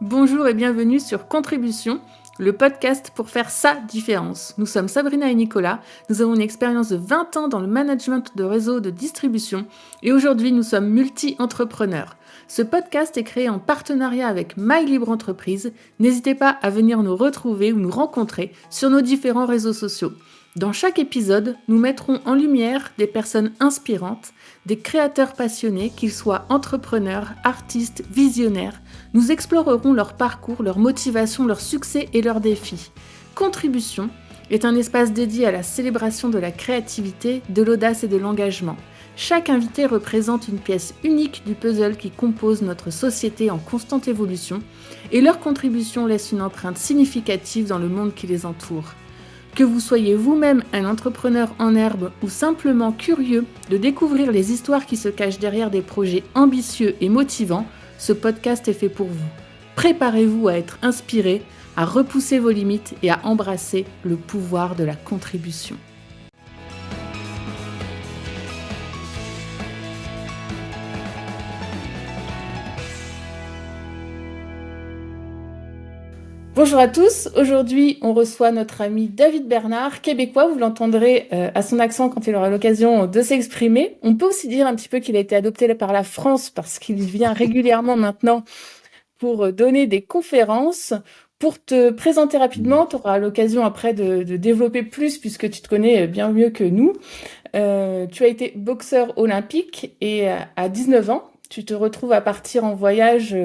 Bonjour et bienvenue sur Contribution, le podcast pour faire sa différence. Nous sommes Sabrina et Nicolas, nous avons une expérience de 20 ans dans le management de réseaux de distribution et aujourd'hui nous sommes multi-entrepreneurs. Ce podcast est créé en partenariat avec My Libre Entreprise. N'hésitez pas à venir nous retrouver ou nous rencontrer sur nos différents réseaux sociaux. Dans chaque épisode, nous mettrons en lumière des personnes inspirantes, des créateurs passionnés, qu'ils soient entrepreneurs, artistes, visionnaires. Nous explorerons leur parcours, leur motivation, leurs succès et leurs défis. Contribution est un espace dédié à la célébration de la créativité, de l'audace et de l'engagement. Chaque invité représente une pièce unique du puzzle qui compose notre société en constante évolution et leur contribution laisse une empreinte significative dans le monde qui les entoure. Que vous soyez vous-même un entrepreneur en herbe ou simplement curieux de découvrir les histoires qui se cachent derrière des projets ambitieux et motivants, ce podcast est fait pour vous. Préparez-vous à être inspiré, à repousser vos limites et à embrasser le pouvoir de la contribution. Bonjour à tous, aujourd'hui on reçoit notre ami David Bernard, québécois, vous l'entendrez à son accent quand il aura l'occasion de s'exprimer. On peut aussi dire un petit peu qu'il a été adopté par la France parce qu'il vient régulièrement maintenant pour donner des conférences. Pour te présenter rapidement, tu auras l'occasion après de développer plus puisque tu te connais bien mieux que nous. Tu as été boxeur olympique et à 19 ans, tu te retrouves à partir en voyage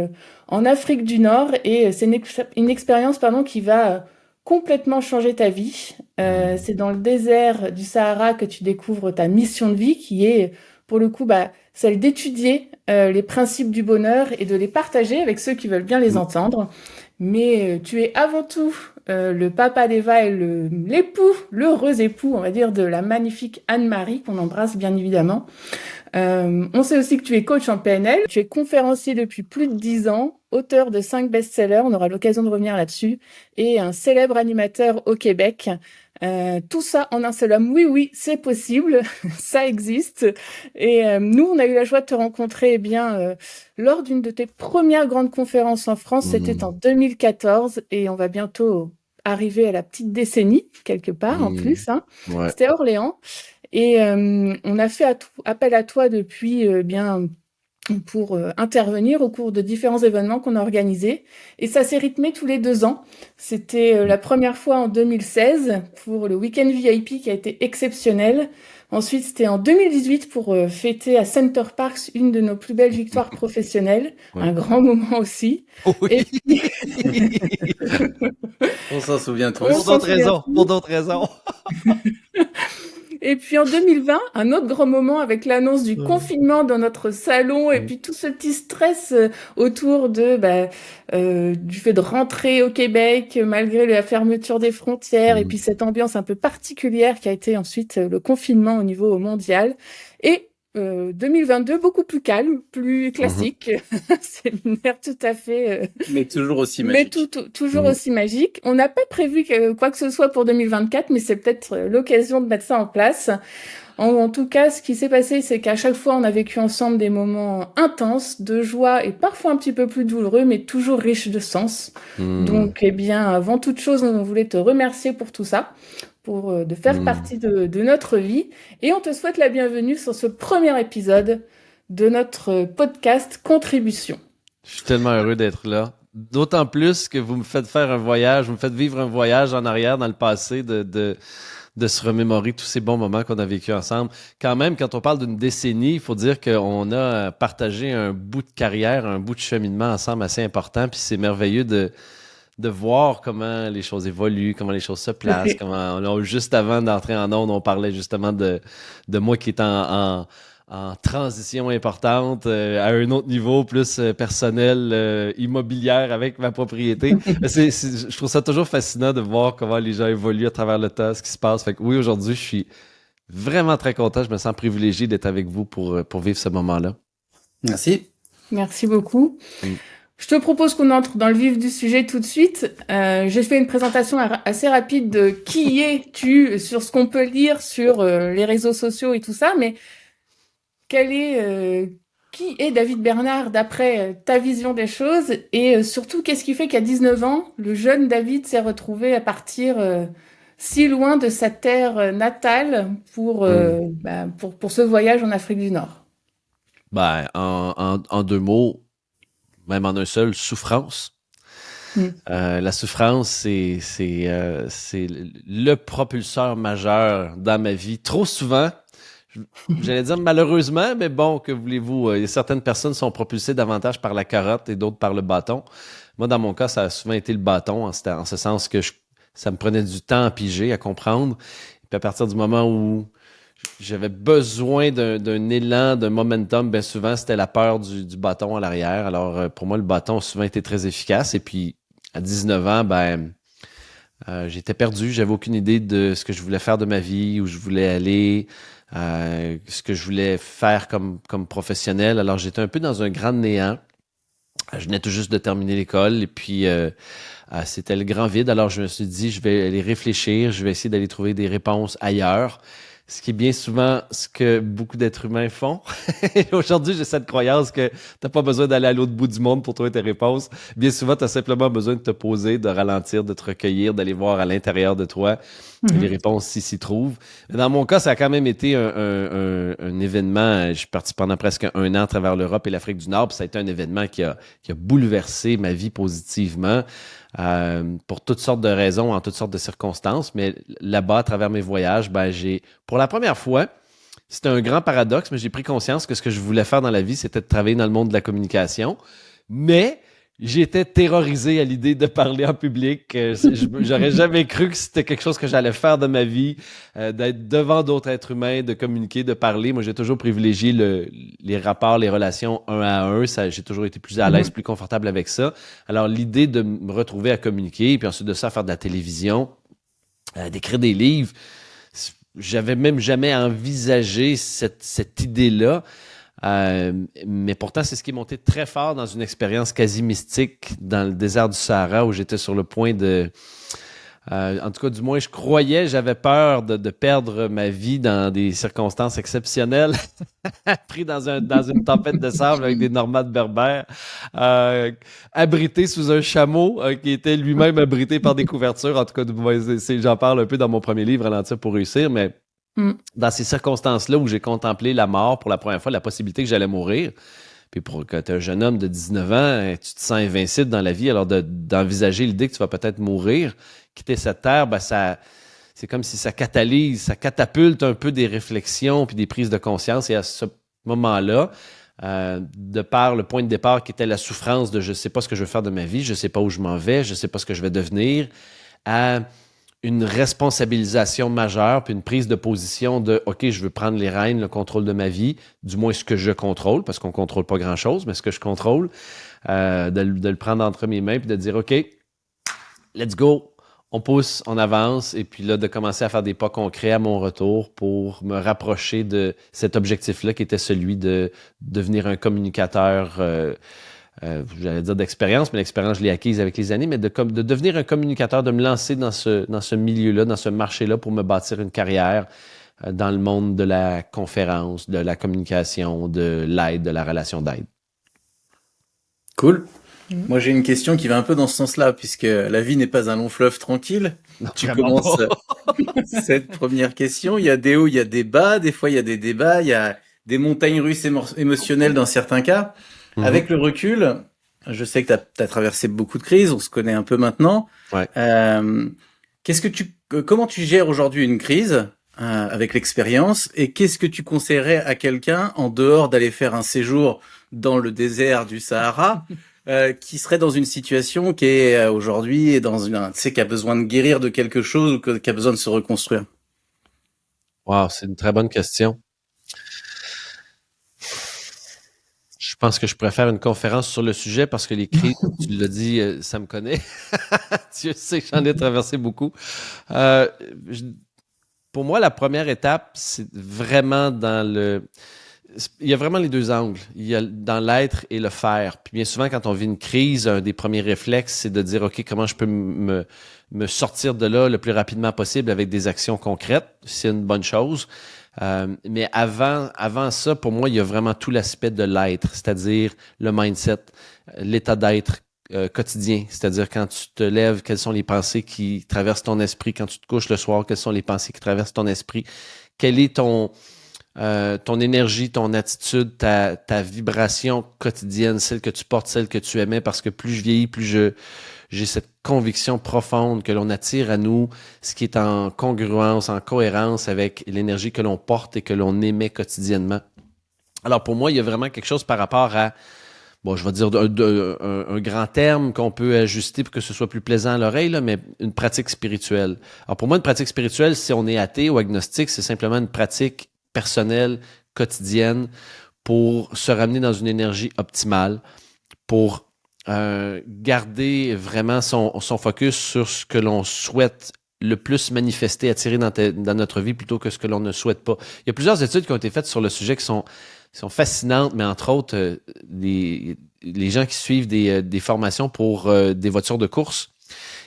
en Afrique du Nord et c'est une expérience qui va complètement changer ta vie. C'est dans le désert du Sahara que tu découvres ta mission de vie qui est pour le coup celle d'étudier les principes du bonheur et de les partager avec ceux qui veulent bien les entendre. Mais tu es avant tout le papa d'Eva et l'heureux époux, on va dire, de la magnifique Anne-Marie, qu'on embrasse bien évidemment. On sait aussi que tu es coach en PNL, tu es conférencier depuis plus de 10 ans, auteur de 5 best-sellers, on aura l'occasion de revenir là-dessus, et un célèbre animateur au Québec. Tout ça en un seul homme. Oui, c'est possible, ça existe. Et nous, on a eu la joie de te rencontrer lors d'une de tes premières grandes conférences en France, c'était en 2014, et on va bientôt arriver à la petite décennie, quelque part en plus. Ouais. C'était à Orléans. Et on a fait appel à toi depuis pour intervenir au cours de différents événements qu'on a organisés. Et ça s'est rythmé tous les 2 ans. C'était la première fois en 2016 pour le week-end VIP qui a été exceptionnel. Ensuite, c'était en 2018 pour fêter à Center Parcs une de nos plus belles victoires professionnelles. Ouais. Un grand moment aussi. Oui. Et puis... On s'en souvient tous. Pour d'autres raisons. Et puis en 2020, un autre grand moment avec l'annonce du confinement dans notre salon et puis tout ce petit stress autour du fait de rentrer au Québec malgré la fermeture des frontières et puis cette ambiance un peu particulière qui a été ensuite le confinement au niveau mondial. Et 2022, beaucoup plus calme, plus classique. C'est une ère tout à fait... Mais toujours aussi magique. Mais toujours aussi magique. On n'a pas prévu quoi que ce soit pour 2024, mais c'est peut-être l'occasion de mettre ça en place. En tout cas, ce qui s'est passé, c'est qu'à chaque fois, on a vécu ensemble des moments intenses, de joie et parfois un petit peu plus douloureux, mais toujours riches de sens. Donc, avant toute chose, on voulait te remercier pour tout ça, de faire partie de notre vie. Et on te souhaite la bienvenue sur ce premier épisode de notre podcast Contribution. Je suis tellement heureux d'être là. D'autant plus que vous me faites faire un voyage, vous me faites vivre un voyage en arrière dans le passé de se remémorer tous ces bons moments qu'on a vécu ensemble. Quand même, quand on parle d'une décennie, il faut dire qu'on a partagé un bout de carrière, un bout de cheminement ensemble assez important, puis c'est merveilleux de voir comment les choses évoluent, comment les choses se placent, juste avant d'entrer en ondes, on parlait justement de moi qui est en transition importante à un autre niveau, plus personnel, immobilière avec ma propriété. Je trouve ça toujours fascinant de voir comment les gens évoluent à travers le temps, ce qui se passe. Fait que oui, aujourd'hui, je suis vraiment très content. Je me sens privilégié d'être avec vous pour vivre ce moment-là. Merci. Merci beaucoup. Je te propose qu'on entre dans le vif du sujet tout de suite. J'ai fait une présentation assez rapide de qui es-tu, sur ce qu'on peut lire sur les réseaux sociaux et tout ça, mais qui est David Bernard d'après ta vision des choses et surtout, qu'est-ce qui fait qu'à 19 ans, le jeune David s'est retrouvé à partir si loin de sa terre natale pour ce voyage en Afrique du Nord? En deux mots, même en un seul, souffrance. La souffrance, c'est le propulseur majeur dans ma vie. Trop souvent, j'allais dire malheureusement, mais bon, que voulez-vous? Certaines personnes sont propulsées davantage par la carotte et d'autres par le bâton. Moi, dans mon cas, ça a souvent été le bâton, en ce sens que ça me prenait du temps à piger, à comprendre. Et puis à partir du moment où j'avais besoin d'un élan, d'un momentum, bien souvent, c'était la peur du bâton à l'arrière. Alors, pour moi, le bâton a souvent été très efficace. Et puis, à 19 ans, j'étais perdu. J'avais aucune idée de ce que je voulais faire de ma vie, où je voulais aller, ce que je voulais faire comme professionnel. Alors, j'étais un peu dans un grand néant. Je venais tout juste de terminer l'école et puis c'était le grand vide. Alors, je me suis dit, je vais aller réfléchir, je vais essayer d'aller trouver des réponses ailleurs. Ce qui est bien souvent ce que beaucoup d'êtres humains font. Aujourd'hui, j'ai cette croyance que t'as pas besoin d'aller à l'autre bout du monde pour trouver tes réponses. Bien souvent, t'as simplement besoin de te poser, de ralentir, de te recueillir, d'aller voir à l'intérieur de toi les réponses s'y trouvent. Dans mon cas, ça a quand même été un événement. Je suis parti pendant presque un an à travers l'Europe et l'Afrique du Nord. Puis ça a été un événement qui a bouleversé ma vie positivement. Pour toutes sortes de raisons, en toutes sortes de circonstances. Mais là-bas, à travers mes voyages, pour la première fois, c'était un grand paradoxe, mais j'ai pris conscience que ce que je voulais faire dans la vie, c'était de travailler dans le monde de la communication. Mais j'étais terrorisé à l'idée de parler en public. J'aurais jamais cru que c'était quelque chose que j'allais faire de ma vie, d'être devant d'autres êtres humains, de communiquer, de parler. Moi, j'ai toujours privilégié les rapports, les relations un à un. J'ai toujours été plus à l'aise, plus confortable avec ça. Alors, l'idée de me retrouver à communiquer, puis ensuite de ça, à faire de la télévision, d'écrire des livres, j'avais même jamais envisagé cette idée-là. Mais pourtant, c'est ce qui est monté très fort dans une expérience quasi mystique dans le désert du Sahara où j'étais sur le point en tout cas, du moins, je croyais, j'avais peur de perdre ma vie dans des circonstances exceptionnelles, pris dans une tempête de sable avec des nomades berbères, abrité sous un chameau qui était lui-même abrité par des couvertures. En tout cas, j'en parle un peu dans mon premier livre, Ralentir pour réussir, mais dans ces circonstances-là où j'ai contemplé la mort pour la première fois, la possibilité que j'allais mourir, puis quand tu es un jeune homme de 19 ans, tu te sens invincible dans la vie, alors d'envisager l'idée que tu vas peut-être mourir, quitter cette terre, c'est comme si ça catalyse, ça catapulte un peu des réflexions puis des prises de conscience. Et à ce moment-là, de par le point de départ qui était la souffrance de je sais pas ce que je veux faire de ma vie, je sais pas où je m'en vais, je sais pas ce que je vais devenir, à une responsabilisation majeure, puis une prise de position de « OK, je veux prendre les rênes, le contrôle de ma vie, du moins ce que je contrôle, parce qu'on contrôle pas grand-chose, mais ce que je contrôle, de le prendre entre mes mains, puis de dire « OK, let's go, on pousse, on avance », et puis là, de commencer à faire des pas concrets à mon retour pour me rapprocher de cet objectif-là qui était celui de devenir un communicateur j'allais dire d'expérience, mais l'expérience, je l'ai acquise avec les années, mais de devenir un communicateur, de me lancer dans ce milieu-là, dans ce marché-là pour me bâtir une carrière dans le monde de la conférence, de la communication, de l'aide, de la relation d'aide. Cool. Moi, j'ai une question qui va un peu dans ce sens-là, puisque la vie n'est pas un long fleuve tranquille. Non, tu commences cette première question. Il y a des hauts, il y a des bas. Des fois, il y a des débats. Il y a des montagnes russes émotionnelles dans certains cas. Avec le recul, je sais que tu as traversé beaucoup de crises, on se connaît un peu maintenant. Ouais. Comment tu gères aujourd'hui une crise avec l'expérience et qu'est-ce que tu conseillerais à quelqu'un en dehors d'aller faire un séjour dans le désert du Sahara qui serait dans une situation qui est aujourd'hui qui a besoin de guérir de quelque chose ou qui a besoin de se reconstruire? Wow, c'est une très bonne question. Je pense que je pourrais faire une conférence sur le sujet parce que les crises, tu l'as dit, ça me connaît. Tu sais que j'en ai traversé beaucoup. Pour moi, la première étape, c'est vraiment il y a vraiment les deux angles. Il y a dans l'être et le faire. Puis bien souvent, quand on vit une crise, un des premiers réflexes, c'est de dire, OK, comment je peux me sortir de là le plus rapidement possible avec des actions concrètes. C'est une bonne chose. Mais avant ça, pour moi, il y a vraiment tout l'aspect de l'être, c'est-à-dire le mindset, l'état d'être quotidien. C'est-à-dire quand tu te lèves, quelles sont les pensées qui traversent ton esprit. Quand tu te couches le soir, quelles sont les pensées qui traversent ton esprit. Quelle est ton énergie, ton attitude, ta vibration quotidienne, celle que tu portes, celle que tu aimais, parce que plus je vieillis, plus j'ai cette conviction profonde que l'on attire à nous ce qui est en congruence, en cohérence avec l'énergie que l'on porte et que l'on émet quotidiennement. Alors pour moi, il y a vraiment quelque chose par rapport à, bon, je vais dire un grand terme qu'on peut ajuster pour que ce soit plus plaisant à l'oreille, là, mais une pratique spirituelle. Alors pour moi, une pratique spirituelle, si on est athée ou agnostique, c'est simplement une pratique personnelle, quotidienne, pour se ramener dans une énergie optimale, pour garder vraiment son focus sur ce que l'on souhaite le plus manifester, attirer dans notre vie plutôt que ce que l'on ne souhaite pas. Il y a plusieurs études qui ont été faites sur le sujet qui sont fascinantes, mais entre autres, les gens qui suivent des formations pour des voitures de course.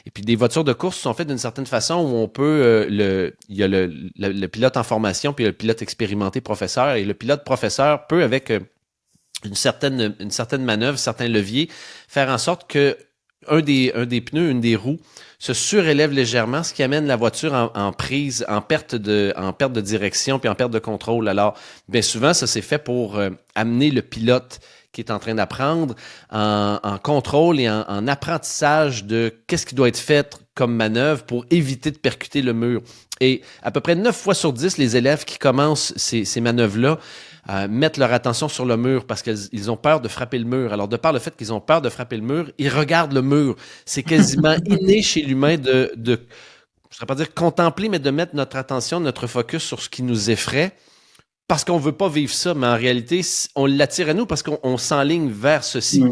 Et puis des voitures de course sont faites d'une certaine façon où on peut, il y a le pilote en formation, puis il y a le pilote expérimenté professeur, et le pilote professeur peut, avec une certaine manœuvre, certains leviers, faire en sorte que un des pneus, une des roues, se surélève légèrement, ce qui amène la voiture en prise, en perte de direction, puis en perte de contrôle. Alors, bien souvent, ça c'est fait pour amener le pilote qui est en train d'apprendre en contrôle et en apprentissage de qu'est-ce qui doit être fait comme manœuvre pour éviter de percuter le mur. Et à peu près 9 fois sur 10, les élèves qui commencent ces manœuvres-là mettent leur attention sur le mur parce qu'ils ont peur de frapper le mur. Alors, de par le fait qu'ils ont peur de frapper le mur, ils regardent le mur. C'est quasiment inné chez l'humain je ne saurais pas dire contempler, mais de mettre notre attention, notre focus sur ce qui nous effraie parce qu'on ne veut pas vivre ça, mais en réalité, on l'attire à nous parce qu'on s'enligne vers ceci.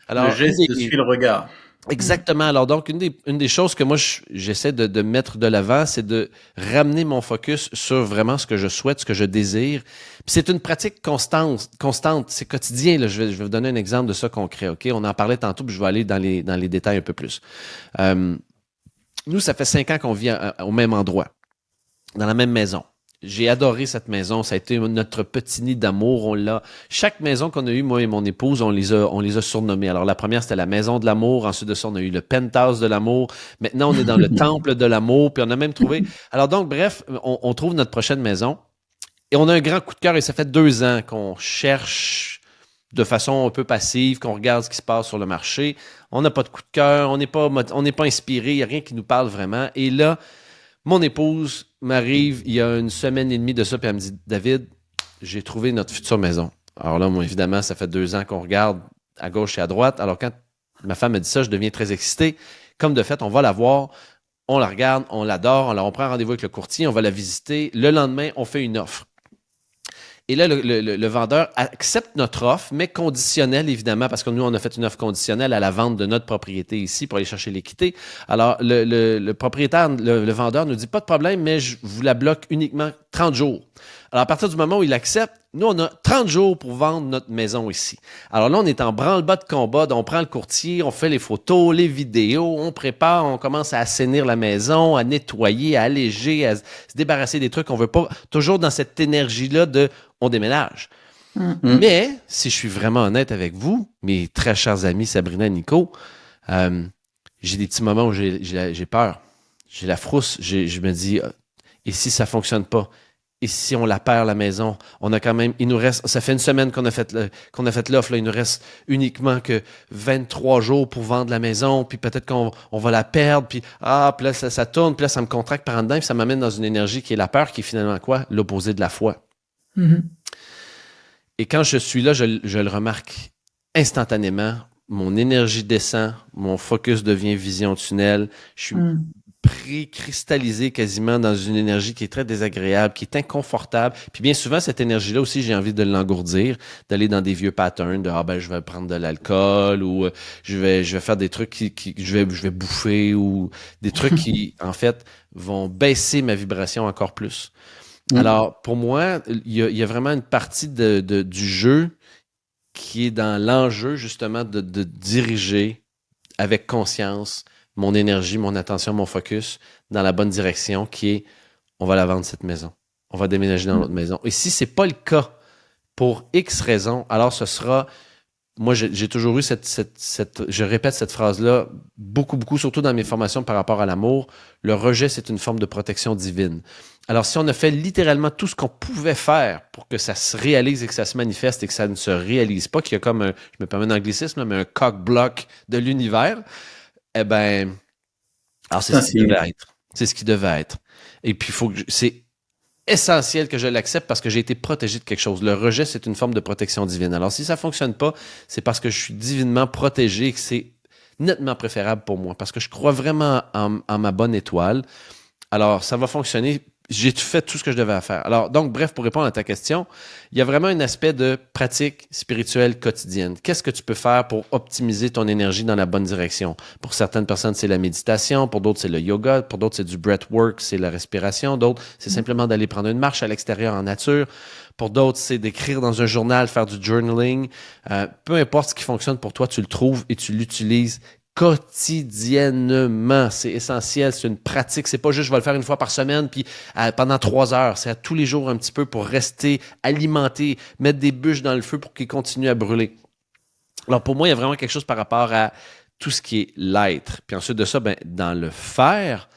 Alors, le geste suit le regard. Exactement. Alors donc, une des choses que moi, j'essaie de mettre de l'avant, c'est de ramener mon focus sur vraiment ce que je souhaite, ce que je désire. Puis c'est une pratique constante, c'est quotidien. Là. Je vais vous donner un exemple de ça concret. Ok, on en parlait tantôt, puis je vais aller dans les détails un peu plus. Nous, ça fait 5 ans qu'on vit au même endroit, dans la même maison. J'ai adoré cette maison. Ça a été notre petit nid d'amour. Chaque maison qu'on a eue, moi et mon épouse, on les a surnommées. Alors, la première, c'était la maison de l'amour. Ensuite de ça, on a eu le penthouse de l'amour. Maintenant, on est dans le temple de l'amour. Puis, on a même trouvé. Alors, donc, bref, on trouve notre prochaine maison. Et on a un grand coup de cœur. Et ça fait 2 ans qu'on cherche de façon un peu passive, qu'on regarde ce qui se passe sur le marché. On n'a pas de coup de cœur. On n'est pas inspiré. Il n'y a rien qui nous parle vraiment. Et là, mon épouse m'arrive il y a 1 semaine et demie de ça, puis elle me dit « David, j'ai trouvé notre future maison. » Alors là, moi, évidemment, ça fait 2 ans qu'on regarde à gauche et à droite. Alors quand ma femme me dit ça, je deviens très excité. Comme de fait, on va la voir, on la regarde, on l'adore, on prend rendez-vous avec le courtier, on va la visiter. Le lendemain, on fait une offre. Et là, le vendeur accepte notre offre, mais conditionnelle, évidemment, parce que nous, on a fait une offre conditionnelle à la vente de notre propriété ici pour aller chercher l'équité. Alors, le propriétaire, le vendeur nous dit, pas de problème, mais je vous la bloque uniquement 30 jours. Alors, à partir du moment où il accepte, nous, on a 30 jours pour vendre notre maison ici. Alors là, on est en branle-bas de combat, on prend le courtier, on fait les photos, les vidéos, on prépare, on commence à assainir la maison, à nettoyer, à alléger, à se débarrasser des trucs qu'on veut pas, toujours dans cette énergie-là de on déménage. Mais, si je suis vraiment honnête avec vous, mes très chers amis Sabrina et Nico, j'ai des petits moments où j'ai peur. J'ai la frousse. Je me dis, et si ça fonctionne pas? Et si on la perd, la maison? On a quand même, il nous reste, ça fait 1 semaine qu'on a fait l'offre, là, il nous reste uniquement que 23 jours pour vendre la maison, puis peut-être qu'on va la perdre, puis là, ça tourne, puis là, ça me contracte par en dedans, puis ça m'amène dans une énergie qui est la peur, qui est finalement quoi? L'opposé de la foi. Et quand je suis là, je le remarque instantanément. Mon énergie descend, mon focus devient vision tunnel. Je suis pré-cristallisé quasiment dans une énergie qui est très désagréable, qui est inconfortable. Puis bien souvent, cette énergie-là aussi, j'ai envie de l'engourdir, d'aller dans des vieux patterns de je vais prendre de l'alcool ou je vais faire des trucs qui je vais bouffer ou des trucs qui, en fait, vont baisser ma vibration encore plus. Alors, pour moi, il y a vraiment une partie du jeu qui est dans l'enjeu, justement, de diriger avec conscience mon énergie, mon attention, mon focus dans la bonne direction qui est on va la vendre cette maison. on va déménager dans l'autre maison. Et si c'est pas le cas, pour X raisons, alors ce sera... Moi, j'ai toujours eu je répète cette phrase-là beaucoup, beaucoup, surtout dans mes formations par rapport à l'amour. Le rejet, c'est une forme de protection divine. Alors, si on a fait littéralement tout ce qu'on pouvait faire pour que ça se réalise et que ça se manifeste et que ça ne se réalise pas, qu'il y a comme je me permets d'anglicisme, mais un cock-block de l'univers, eh bien, alors c'est ce qui devait être. C'est ce qui devait être. Et puis, c'est essentiel que je l'accepte parce que j'ai été protégé de quelque chose. Le rejet, c'est une forme de protection divine. Alors, si ça ne fonctionne pas, c'est parce que je suis divinement protégé et que c'est nettement préférable pour moi parce que je crois vraiment en ma bonne étoile. Alors, ça va fonctionner. J'ai fait tout ce que je devais faire. Alors, donc, bref, pour répondre à ta question, il y a vraiment un aspect de pratique spirituelle quotidienne. Qu'est-ce que tu peux faire pour optimiser ton énergie dans la bonne direction? Pour certaines personnes, c'est la méditation. Pour d'autres, c'est le yoga. Pour d'autres, c'est du breathwork, c'est la respiration. D'autres, c'est simplement d'aller prendre une marche à l'extérieur en nature. Pour d'autres, c'est d'écrire dans un journal, faire du journaling. Peu importe ce qui fonctionne pour toi, tu le trouves et tu l'utilises quotidiennement. C'est essentiel, c'est une pratique. C'est pas juste je vais le faire une fois par semaine puis pendant 3 heures. C'est à tous les jours un petit peu pour rester alimenté, mettre des bûches dans le feu pour qu'il continue à brûler. Alors pour moi, il y a vraiment quelque chose par rapport à tout ce qui est l'être. Puis ensuite de ça, dans le faire,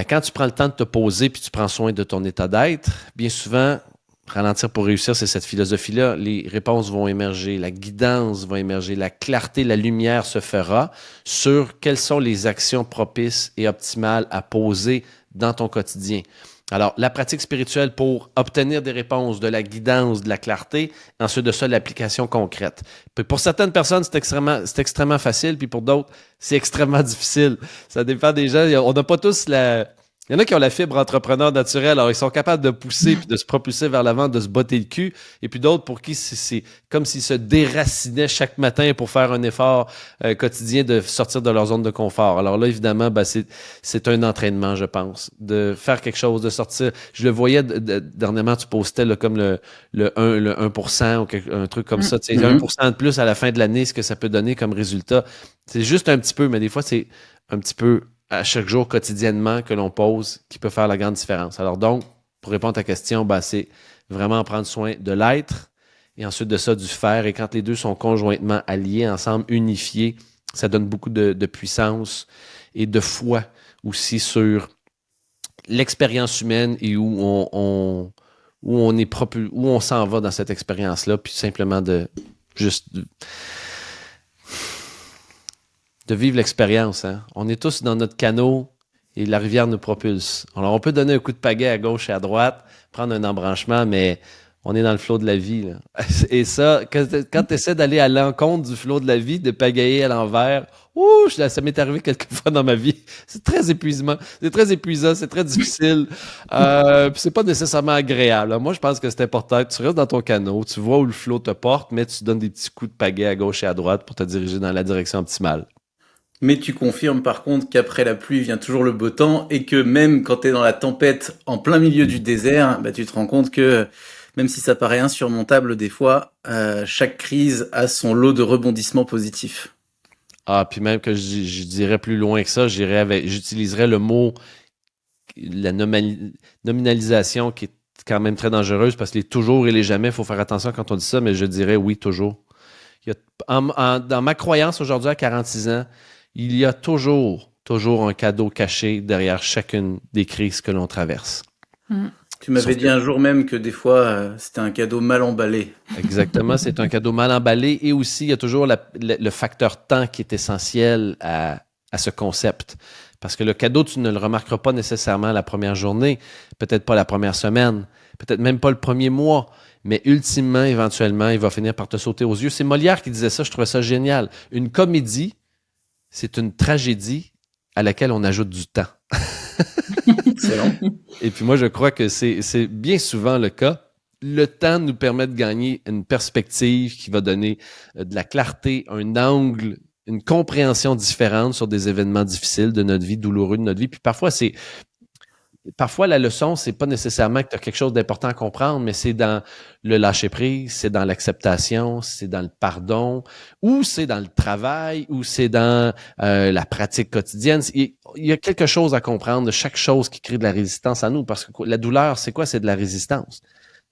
quand tu prends le temps de te poser puis tu prends soin de ton état d'être, bien souvent, ralentir pour réussir, c'est cette philosophie-là. Les réponses vont émerger, la guidance va émerger, la clarté, la lumière se fera sur quelles sont les actions propices et optimales à poser dans ton quotidien. Alors, la pratique spirituelle pour obtenir des réponses, de la guidance, de la clarté, ensuite de ça, l'application concrète. Puis pour certaines personnes, c'est extrêmement facile, puis pour d'autres, c'est extrêmement difficile. Ça dépend des gens. On n'a pas tous la... Il y en a qui ont la fibre entrepreneur naturelle, alors ils sont capables de pousser puis de se propulser vers l'avant, de se botter le cul. Et puis d'autres pour qui c'est comme s'ils se déracinaient chaque matin pour faire un effort quotidien de sortir de leur zone de confort. Alors là, évidemment, c'est un entraînement, je pense, de faire quelque chose, de sortir. Je le voyais dernièrement, tu postais là, comme le 1% ou un truc comme ça. Tu sais, 1% de plus à la fin de l'année, ce que ça peut donner comme résultat. C'est juste un petit peu, mais des fois, c'est un petit peu à chaque jour, quotidiennement, que l'on pose, qui peut faire la grande différence. Alors donc, pour répondre à ta question, c'est vraiment prendre soin de l'être et ensuite de ça, du faire. Et quand les deux sont conjointement alliés, ensemble, unifiés, ça donne beaucoup de puissance et de foi aussi sur l'expérience humaine et où on s'en va dans cette expérience-là, puis simplement de vivre l'expérience. Hein? On est tous dans notre canot et la rivière nous propulse. Alors, on peut donner un coup de pagaie à gauche et à droite, prendre un embranchement, mais on est dans le flot de la vie. Là. Et ça, quand tu essaies d'aller à l'encontre du flot de la vie, de pagayer à l'envers, ça m'est arrivé quelques fois dans ma vie. C'est très épuisant, c'est très difficile. Puis c'est pas nécessairement agréable. Moi, je pense que c'est important que tu restes dans ton canot, tu vois où le flot te porte, mais tu donnes des petits coups de pagaie à gauche et à droite pour te diriger dans la direction optimale. Mais tu confirmes par contre qu'après la pluie vient toujours le beau temps et que même quand tu es dans la tempête en plein milieu du désert, tu te rends compte que même si ça paraît insurmontable des fois, chaque crise a son lot de rebondissements positifs. Ah, puis même que je dirais plus loin que ça, j'utiliserais le mot, la nominalisation qui est quand même très dangereuse parce que les toujours et les jamais, il faut faire attention quand on dit ça, mais je dirais oui, toujours. Dans ma croyance aujourd'hui à 46 ans, il y a toujours un cadeau caché derrière chacune des crises que l'on traverse. Tu m'avais dit un jour même que des fois, c'était un cadeau mal emballé. Exactement, c'est un cadeau mal emballé et aussi, il y a toujours le facteur temps qui est essentiel à ce concept. Parce que le cadeau, tu ne le remarqueras pas nécessairement la première journée, peut-être pas la première semaine, peut-être même pas le premier mois, mais ultimement, éventuellement, il va finir par te sauter aux yeux. C'est Molière qui disait ça, je trouvais ça génial. Une comédie, c'est une tragédie à laquelle on ajoute du temps. Excellent. Et puis moi, je crois que c'est bien souvent le cas. Le temps nous permet de gagner une perspective qui va donner de la clarté, un angle, une compréhension différente sur des événements difficiles de notre vie, douloureux de notre vie. Puis parfois, parfois, la leçon, c'est pas nécessairement que tu as quelque chose d'important à comprendre, mais c'est dans le lâcher-prise, c'est dans l'acceptation, c'est dans le pardon, ou c'est dans le travail, ou c'est dans la pratique quotidienne. Il y a quelque chose à comprendre de chaque chose qui crée de la résistance à nous, parce que la douleur, c'est quoi? C'est de la résistance.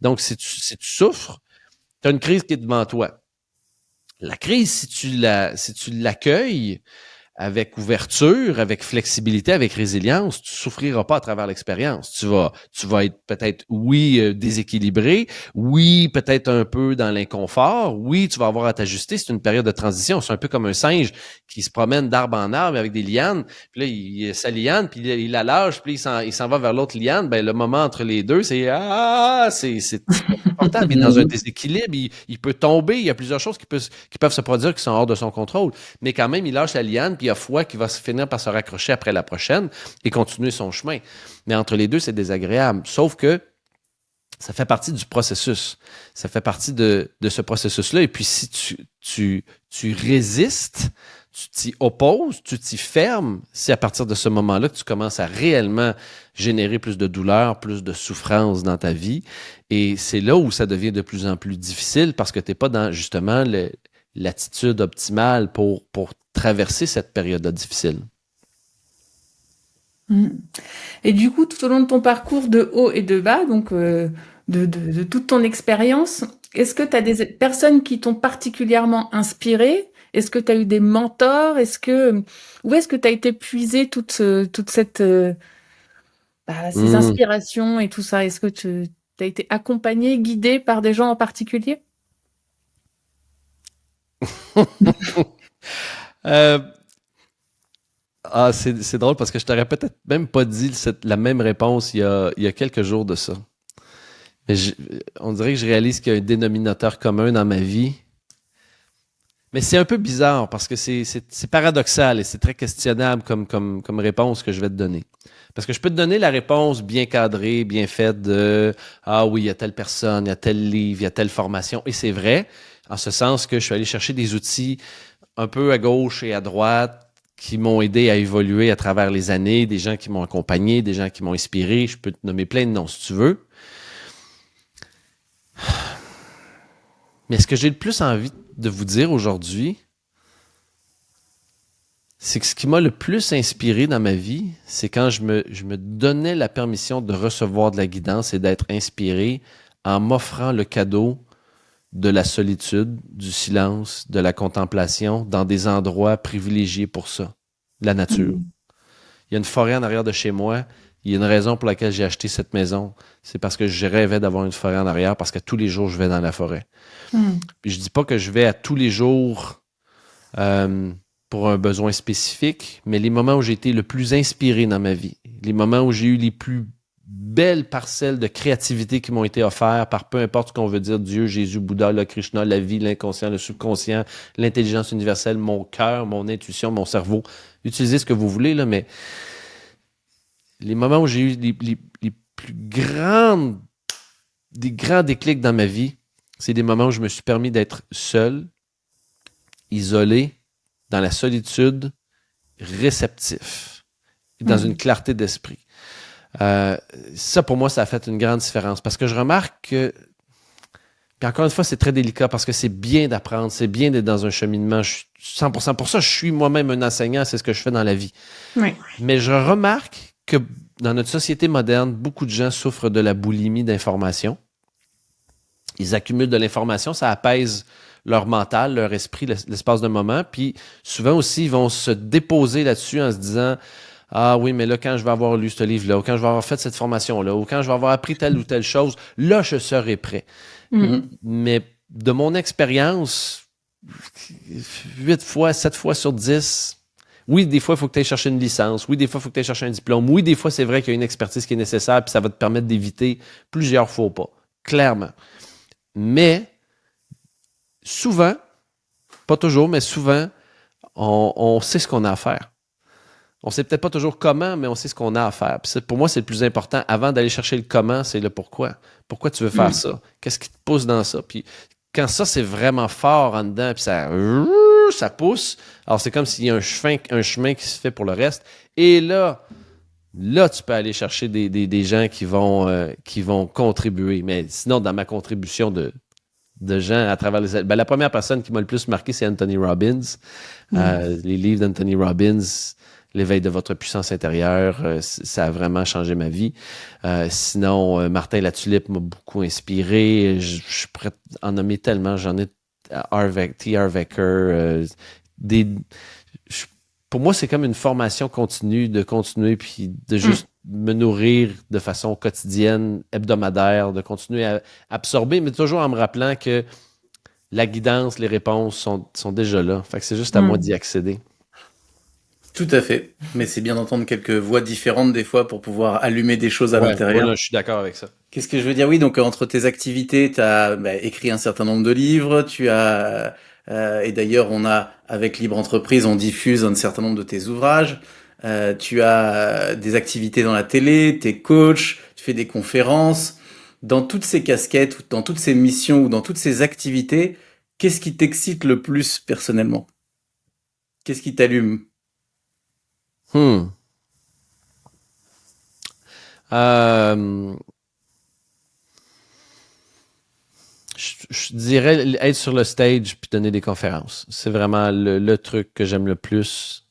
Donc, si tu souffres, tu as une crise qui est devant toi. La crise, si tu l'accueilles avec ouverture, avec flexibilité, avec résilience, tu souffriras pas à travers l'expérience. Tu vas être peut-être, oui, déséquilibré, oui, peut-être un peu dans l'inconfort, oui, tu vas avoir à t'ajuster. C'est une période de transition. C'est un peu comme un singe qui se promène d'arbre en arbre avec des lianes. Puis là, il sa liane, puis il la lâche, puis il s'en va vers l'autre liane. Ben, le moment entre les deux, c'est important. Mais dans un déséquilibre, il peut tomber. Il y a plusieurs choses qui peuvent se produire qui sont hors de son contrôle. Mais quand même, il lâche la liane, puis il y a foi qui va finir par se raccrocher après la prochaine et continuer son chemin. Mais entre les deux, c'est désagréable. Sauf que ça fait partie du processus. Ça fait partie de ce processus-là. Et puis, si tu résistes, tu t'y opposes, tu t'y fermes, c'est à partir de ce moment-là que tu commences à réellement générer plus de douleur, plus de souffrance dans ta vie. Et c'est là où ça devient de plus en plus difficile parce que tu n'es pas dans, justement, l'attitude optimale pour traverser cette période difficile. Et du coup, tout au long de ton parcours de haut et de bas, donc de toute ton expérience, est-ce que tu as des personnes qui t'ont particulièrement inspiré? Est-ce que tu as eu des mentors? Où est-ce que tu as été puiser toute cette ces inspirations et tout ça? Est-ce que tu as été accompagné, guidé par des gens en particulier? C'est drôle parce que je t'aurais peut-être même pas dit la même réponse il y a quelques jours de ça. Mais on dirait que je réalise qu'il y a un dénominateur commun dans ma vie. Mais c'est un peu bizarre parce que c'est paradoxal et c'est très questionnable comme réponse que je vais te donner. Parce que je peux te donner la réponse bien cadrée, bien faite de « Ah oui, il y a telle personne, il y a tel livre, il y a telle formation. » Et c'est vrai, en ce sens que je suis allé chercher des outils un peu à gauche et à droite qui m'ont aidé à évoluer à travers les années, des gens qui m'ont accompagné, des gens qui m'ont inspiré. Je peux te nommer plein de noms si tu veux. Mais ce que j'ai le plus envie de vous dire aujourd'hui, c'est que ce qui m'a le plus inspiré dans ma vie, c'est quand je me donnais la permission de recevoir de la guidance et d'être inspiré en m'offrant le cadeau de la solitude, du silence, de la contemplation dans des endroits privilégiés pour ça, la nature. Il y a une forêt en arrière de chez moi. Il y a une raison pour laquelle j'ai acheté cette maison. C'est parce que je rêvais d'avoir une forêt en arrière parce que tous les jours, je vais dans la forêt. Puis je dis pas que je vais à tous les jours pour un besoin spécifique, mais les moments où j'ai été le plus inspiré dans ma vie, les moments où j'ai eu les plus belles parcelles de créativité qui m'ont été offertes par peu importe ce qu'on veut dire, Dieu, Jésus, Bouddha, le Krishna, la vie, l'inconscient, le subconscient, l'intelligence universelle, mon cœur, mon intuition, mon cerveau. Utilisez ce que vous voulez, là, mais les moments où j'ai eu les plus grands déclics dans ma vie, c'est des moments où je me suis permis d'être seul, isolé, dans la solitude, réceptif, dans une clarté d'esprit. Ça, pour moi, ça a fait une grande différence parce que je remarque que, puis encore une fois, c'est très délicat parce que c'est bien d'apprendre, c'est bien d'être dans un cheminement. Je suis 100% pour ça, je suis moi-même un enseignant, c'est ce que je fais dans la vie. Oui. Mais je remarque que dans notre société moderne, beaucoup de gens souffrent de la boulimie d'information. Ils accumulent de l'information, ça apaise leur mental, leur esprit, l'espace d'un moment. Puis souvent aussi, ils vont se déposer là-dessus en se disant « Ah oui, mais là, quand je vais avoir lu ce livre-là, ou quand je vais avoir fait cette formation-là, ou quand je vais avoir appris telle ou telle chose, là, je serai prêt. Mais de mon expérience, 8 fois, 7 fois sur 10, oui, des fois, il faut que tu ailles chercher une licence. Oui, des fois, il faut que tu ailles chercher un diplôme. Oui, des fois, c'est vrai qu'il y a une expertise qui est nécessaire, puis ça va te permettre d'éviter plusieurs faux pas. Clairement. Mais souvent, pas toujours, mais souvent, on sait ce qu'on a à faire. On sait peut-être pas toujours comment, mais on sait ce qu'on a à faire. Puis pour moi, c'est le plus important. Avant d'aller chercher le comment, c'est le pourquoi. Pourquoi tu veux faire ça? Qu'est-ce qui te pousse dans ça? Puis quand ça, c'est vraiment fort en dedans, puis ça pousse, alors c'est comme s'il y a un chemin qui se fait pour le reste. Et là, là, tu peux aller chercher des gens qui vont contribuer. Mais sinon, dans ma contribution de gens à travers les... la première personne qui m'a le plus marqué, c'est Anthony Robbins. Les livres d'Anthony Robbins, L'éveil de votre puissance intérieure, ça a vraiment changé ma vie. Sinon, Martin Latulippe m'a beaucoup inspiré. Je suis prêt à en nommer tellement. J'en ai T. Harv Eker. Pour moi, c'est comme une formation continue, de continuer puis de juste me nourrir de façon quotidienne, hebdomadaire, de continuer à absorber, mais toujours en me rappelant que la guidance, les réponses sont déjà là. Fait que c'est juste à moi d'y accéder. Tout à fait. Mais c'est bien d'entendre quelques voix différentes des fois pour pouvoir allumer des choses à l'intérieur. Voilà, je suis d'accord avec ça. Qu'est-ce que je veux dire? Oui, donc entre tes activités, tu as écrit un certain nombre de livres, tu as et d'ailleurs on a avec Libre Entreprise, on diffuse un certain nombre de tes ouvrages. Tu as des activités dans la télé, t'es coach, tu fais des conférences. Dans toutes ces casquettes, ou dans toutes ces missions ou dans toutes ces activités, qu'est-ce qui t'excite le plus personnellement? Qu'est-ce qui t'allume? Je dirais être sur le stage puis donner des conférences. C'est vraiment le truc que j'aime le plus,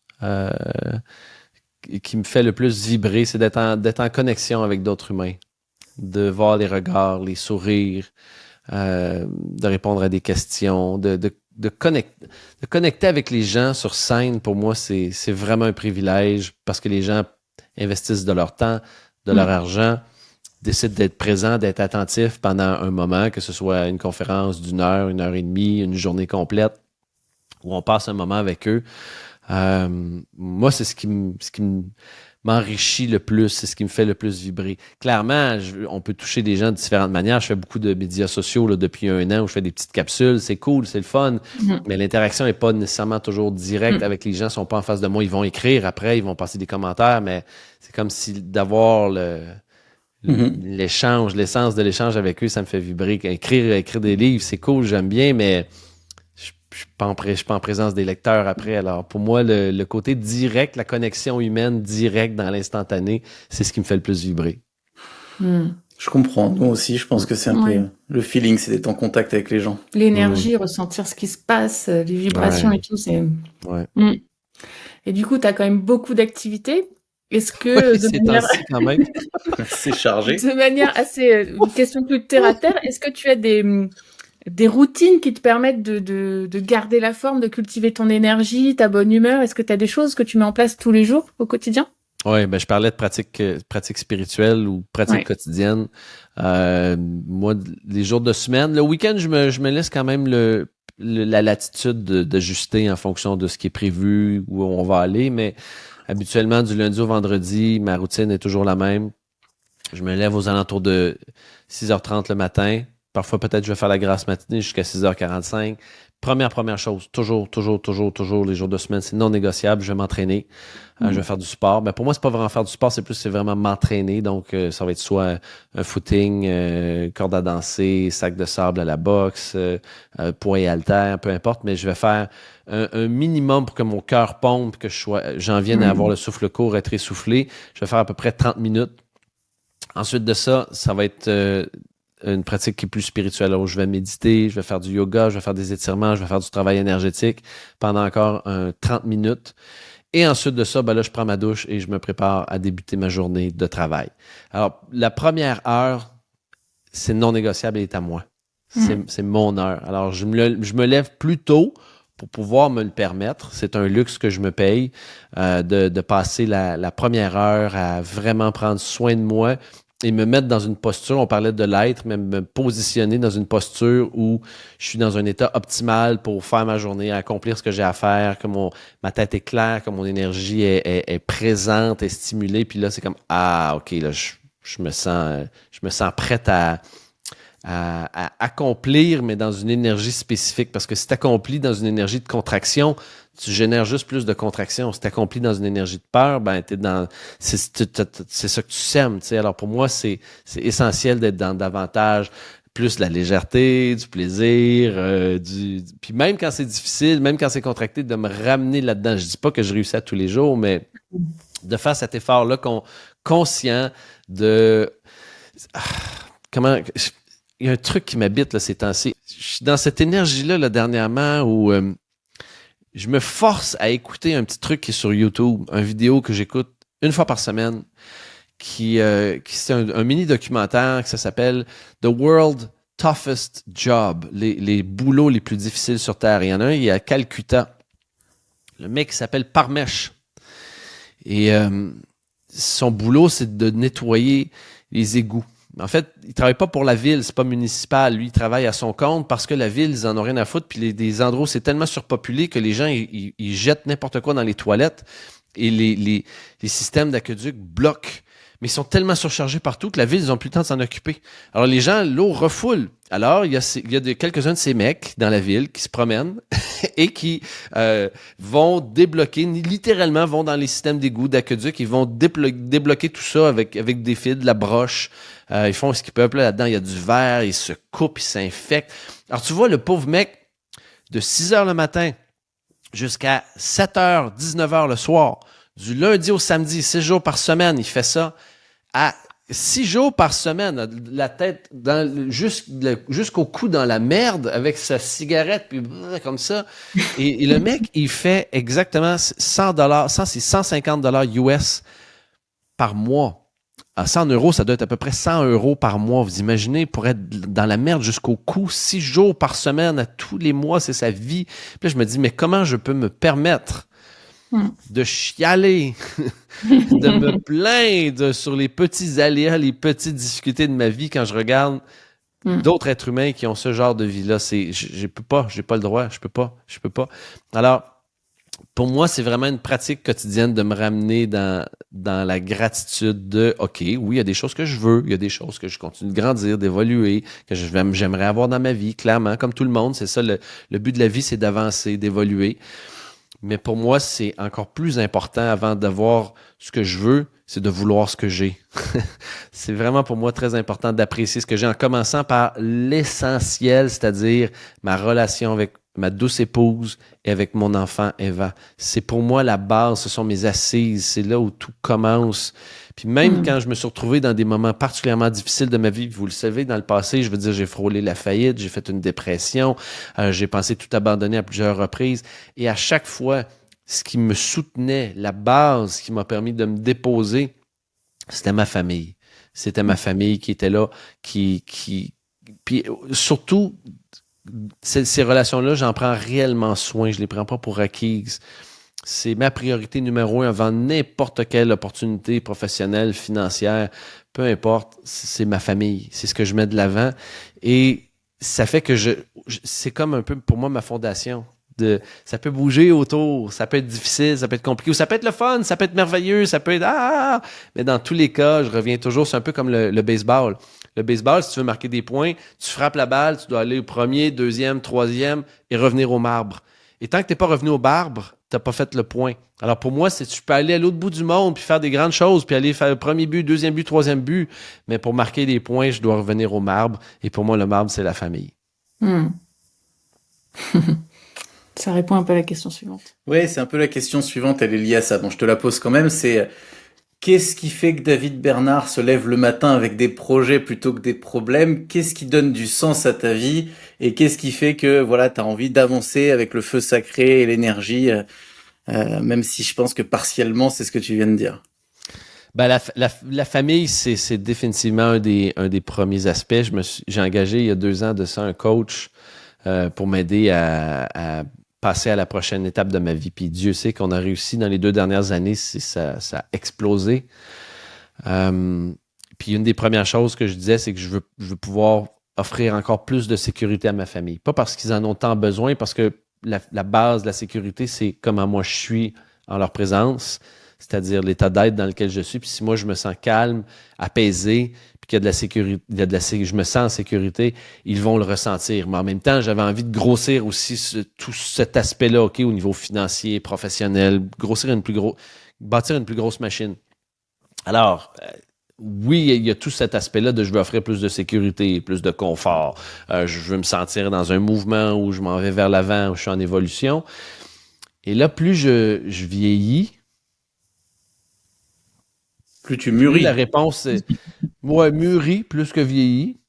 qui me fait le plus vibrer, c'est d'être en connexion avec d'autres humains, de voir les regards, les sourires, de répondre à des questions, de connecter avec les gens sur scène. Pour moi, c'est vraiment un privilège parce que les gens investissent de leur temps, de leur argent, décident d'être présents, d'être attentifs pendant un moment, que ce soit une conférence d'1 heure, 1 heure et demie, une journée complète, où on passe un moment avec eux. Moi, c'est ce qui m'enrichit le plus, c'est ce qui me fait le plus vibrer. Clairement, on peut toucher des gens de différentes manières. Je fais beaucoup de médias sociaux là, depuis 1 an où je fais des petites capsules. C'est cool, c'est le fun, mais l'interaction n'est pas nécessairement toujours directe avec les gens. Ils sont pas en face de moi. Ils vont écrire après, ils vont passer des commentaires, mais c'est comme si d'avoir l'échange, l'essence de l'échange avec eux, ça me fait vibrer. Écrire des livres, c'est cool, j'aime bien, mais je suis pas en présence des lecteurs après. Alors, pour moi, le côté direct, la connexion humaine directe dans l'instantané, c'est ce qui me fait le plus vibrer. Je comprends. Moi aussi, je pense que c'est un peu le feeling, c'est d'être en contact avec les gens. L'énergie, ressentir ce qui se passe, les vibrations et tout, c'est... Et du coup, tu as quand même beaucoup d'activités. Est-ce que c'est quand même c'est chargé. De manière assez une question plus terre à terre, est-ce que tu as des routines qui te permettent de garder la forme, de cultiver ton énergie, ta bonne humeur? Est-ce que tu as des choses que tu mets en place tous les jours au quotidien? Oui, je parlais de pratique spirituelle ou pratique quotidienne. Moi, les jours de semaine, le week-end, je me laisse quand même la latitude d'ajuster en fonction de ce qui est prévu, où on va aller, mais habituellement, du lundi au vendredi, ma routine est toujours la même. Je me lève aux alentours de 6h30 le matin. Parfois, peut-être, je vais faire la grasse matinée jusqu'à 6h45. Première chose, toujours, les jours de semaine, c'est non négociable. Je vais m'entraîner. Je vais faire du sport. Mais pour moi, c'est pas vraiment faire du sport, c'est vraiment m'entraîner. Donc, ça va être soit un footing, corde à danser, sac de sable à la boxe, poids et haltères, peu importe. Mais je vais faire un minimum pour que mon cœur pompe, que j'en vienne à avoir le souffle court, être essoufflé. Je vais faire à peu près 30 minutes. Ensuite de ça, ça va être une pratique qui est plus spirituelle. Alors, je vais méditer, je vais faire du yoga, je vais faire des étirements, je vais faire du travail énergétique pendant encore 30 minutes. Et ensuite de ça, là, je prends ma douche et je me prépare à débuter ma journée de travail. Alors, la première heure, c'est non négociable et est à moi. C'est mon heure. Alors, je me lève plus tôt pour pouvoir me le permettre. C'est un luxe que je me paye de passer la première heure à vraiment prendre soin de moi et me mettre dans une posture, on parlait de l'être, mais me positionner dans une posture où je suis dans un état optimal pour faire ma journée, accomplir ce que j'ai à faire, que ma tête est claire, que mon énergie est présente, est stimulée. Puis là, c'est comme, OK, là, je me sens prête à accomplir, mais dans une énergie spécifique. Parce que si tu accomplis dans une énergie de contraction, tu génères juste plus de contraction. Si tu accomplis dans une énergie de peur, c'est ça que tu sèmes. T'sais. Alors pour moi, c'est essentiel d'être dans davantage plus la légèreté, du plaisir, puis même quand c'est difficile, même quand c'est contracté, de me ramener là-dedans. Je dis pas que je réussis à tous les jours, mais de faire cet effort-là conscient de... comment... Il y a un truc qui m'habite là, ces temps-ci. Je suis dans cette énergie-là là, dernièrement où je me force à écouter un petit truc qui est sur YouTube, une vidéo que j'écoute une fois par semaine, qui c'est un mini-documentaire qui ça s'appelle The World Toughest Job, les boulots les plus difficiles sur Terre. Il y en a un, il est à Calcutta. Le mec s'appelle Parmesh. Et son boulot, c'est de nettoyer les égouts. En fait, il travaille pas pour la ville, c'est pas municipal. Lui, il travaille à son compte parce que la ville, ils en ont rien à foutre. Puis des endroits où c'est tellement surpopulé que les gens, ils jettent n'importe quoi dans les toilettes et les systèmes d'aqueduc bloquent. Mais ils sont tellement surchargés partout que la ville, ils ont plus le temps de s'en occuper. Alors, les gens, l'eau refoule. Alors, il y a quelques-uns de ces mecs dans la ville qui se promènent et qui vont débloquer, littéralement, vont dans les systèmes d'égouts, d'aqueduc, ils vont débloquer tout ça avec des fils, de la broche. Ils font ce qu'ils peuvent. Là-dedans, il y a du verre, ils se coupent, ils s'infectent. Alors, tu vois, le pauvre mec, de 6 heures le matin jusqu'à 7 heures, 19 heures le soir, du lundi au samedi, 6 jours par semaine, il fait ça. À 6 jours par semaine, la tête jusqu'au cou dans la merde avec sa cigarette, puis comme ça. Et le mec, il fait exactement $100, c'est $150 US par mois. À 100 euros, ça doit être à peu près 100 euros par mois. Vous imaginez, pour être dans la merde jusqu'au cou, 6 jours par semaine, à tous les mois, c'est sa vie. Puis là, je me dis, mais comment je peux me permettre de chialer, de me plaindre sur les petits aléas, les petites difficultés de ma vie quand je regarde d'autres êtres humains qui ont ce genre de vie-là. Je peux pas, j'ai pas le droit, je peux pas. Alors, pour moi, c'est vraiment une pratique quotidienne de me ramener dans la gratitude de, OK, oui, il y a des choses que je veux, il y a des choses que je continue de grandir, d'évoluer, que j'aimerais avoir dans ma vie, clairement, comme tout le monde. C'est ça, le but de la vie, c'est d'avancer, d'évoluer. Mais pour moi, c'est encore plus important avant d'avoir ce que je veux, c'est de vouloir ce que j'ai. C'est vraiment pour moi très important d'apprécier ce que j'ai en commençant par l'essentiel, c'est-à-dire ma relation avec ma douce épouse et avec mon enfant Eva. C'est pour moi la base, ce sont mes assises, c'est là où tout commence. Puis même quand je me suis retrouvé dans des moments particulièrement difficiles de ma vie, vous le savez, dans le passé, je veux dire, j'ai frôlé la faillite, j'ai fait une dépression, j'ai pensé tout abandonner à plusieurs reprises. Et à chaque fois, ce qui me soutenait, la base qui m'a permis de me déposer, c'était ma famille. C'était ma famille qui était là, puis surtout, ces relations-là, j'en prends réellement soin. Je les prends pas pour acquises. C'est ma priorité numéro 1 avant n'importe quelle opportunité professionnelle, financière, peu importe, c'est ma famille. C'est ce que je mets de l'avant. Et ça fait que c'est comme un peu pour moi ma fondation. Ça peut bouger autour, ça peut être difficile, ça peut être compliqué, ou ça peut être le fun, ça peut être merveilleux, ça peut être mais dans tous les cas, je reviens toujours, c'est un peu comme le baseball. Le baseball, si tu veux marquer des points, tu frappes la balle, tu dois aller au premier, deuxième, troisième et revenir au marbre. Et tant que tu n'es pas revenu au marbre, tu n'as pas fait le point. Alors pour moi, tu peux aller à l'autre bout du monde puis faire des grandes choses, puis aller faire le premier but, deuxième but, troisième but. Mais pour marquer des points, je dois revenir au marbre. Et pour moi, le marbre, c'est la famille. Ça répond un peu à la question suivante. Oui, c'est un peu la question suivante, elle est liée à ça. Bon, je te la pose quand même, c'est qu'est-ce qui fait que David Bernard se lève le matin avec des projets plutôt que des problèmes? Qu'est-ce qui donne du sens à ta vie? Et qu'est-ce qui fait que voilà, tu as envie d'avancer avec le feu sacré et l'énergie, même si je pense que partiellement, c'est ce que tu viens de dire. Ben, la famille, c'est définitivement un des premiers aspects. J'ai engagé il y a 2 ans de ça un coach pour m'aider à passer à la prochaine étape de ma vie. Puis Dieu sait qu'on a réussi dans les 2 dernières années, ça a explosé. Puis une des premières choses que je disais, c'est que je veux pouvoir offrir encore plus de sécurité à ma famille. Pas parce qu'ils en ont tant besoin, parce que la base de la sécurité, c'est comment moi je suis en leur présence, c'est-à-dire l'état d'être dans lequel je suis. Puis si moi, je me sens calme, apaisé, puis qu'il y a de la sécurité, je me sens en sécurité, ils vont le ressentir. Mais en même temps, j'avais envie de grossir aussi tout cet aspect-là, OK, au niveau financier, professionnel, bâtir une plus grosse machine. Alors, oui, il y a tout cet aspect-là de je veux offrir plus de sécurité, plus de confort. Je veux me sentir dans un mouvement où je m'en vais vers l'avant, où je suis en évolution. Et là, plus je vieillis, Plus tu Plus mûris. la réponse est... Ouais, mûri plus que vieilli.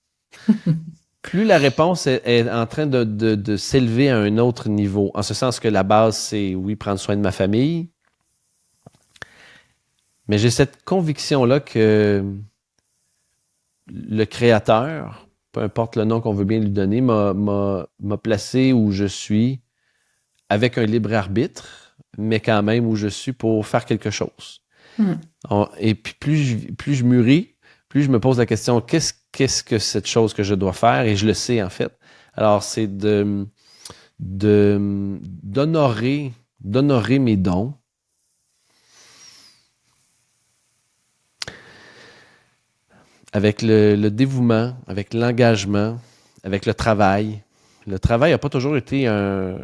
Plus la réponse est en train de s'élever à un autre niveau. En ce sens que la base, c'est, oui, prendre soin de ma famille. Mais j'ai cette conviction-là que le Créateur, peu importe le nom qu'on veut bien lui donner, m'a placé où je suis avec un libre arbitre, mais quand même où je suis pour faire quelque chose. Et puis plus je mûris, plus je me pose la question, qu'est-ce que cette chose que je dois faire? Et je le sais en fait. Alors c'est d'honorer mes dons. Avec le dévouement, avec l'engagement, avec le travail. Le travail n'a pas toujours été une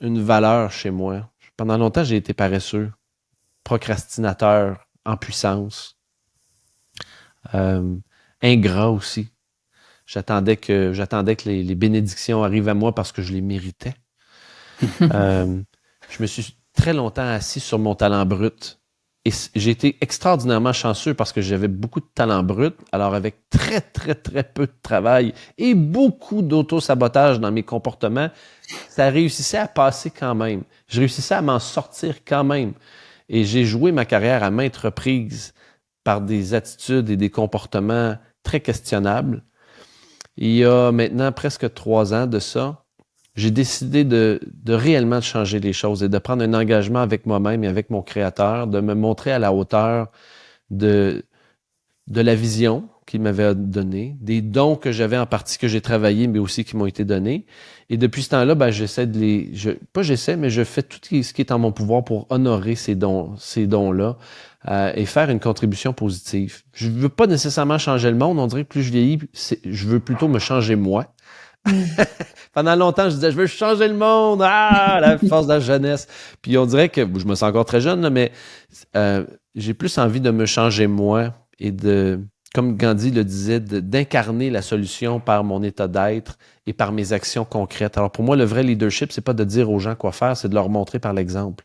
valeur chez moi. Pendant longtemps, j'ai été paresseux, procrastinateur en puissance, ingrat aussi. J'attendais que les bénédictions arrivent à moi parce que je les méritais. Je me suis très longtemps assis sur mon talent brut. Et j'ai été extraordinairement chanceux parce que j'avais beaucoup de talent brut. Alors, avec très, très, très peu de travail et beaucoup d'auto-sabotage dans mes comportements, ça réussissait à passer quand même. Je réussissais à m'en sortir quand même. Et j'ai joué ma carrière à maintes reprises par des attitudes et des comportements très questionnables. Il y a maintenant presque 3 ans de ça, j'ai décidé de réellement changer les choses et de prendre un engagement avec moi-même et avec mon créateur, de me montrer à la hauteur de la vision qu'il m'avait donnée, des dons que j'avais en partie que j'ai travaillé, mais aussi qui m'ont été donnés. Et depuis ce temps-là, ben, je fais tout ce qui est en mon pouvoir pour honorer ces dons-là et faire une contribution positive. Je veux pas nécessairement changer le monde. On dirait que plus je vieillis, je veux plutôt me changer moi. Pendant longtemps, je disais, je veux changer le monde. Ah, la force de la jeunesse. Puis on dirait que, je me sens encore très jeune, là, mais j'ai plus envie de me changer moi et comme Gandhi le disait, d'incarner la solution par mon état d'être et par mes actions concrètes. Alors pour moi, le vrai leadership, c'est pas de dire aux gens quoi faire, c'est de leur montrer par l'exemple.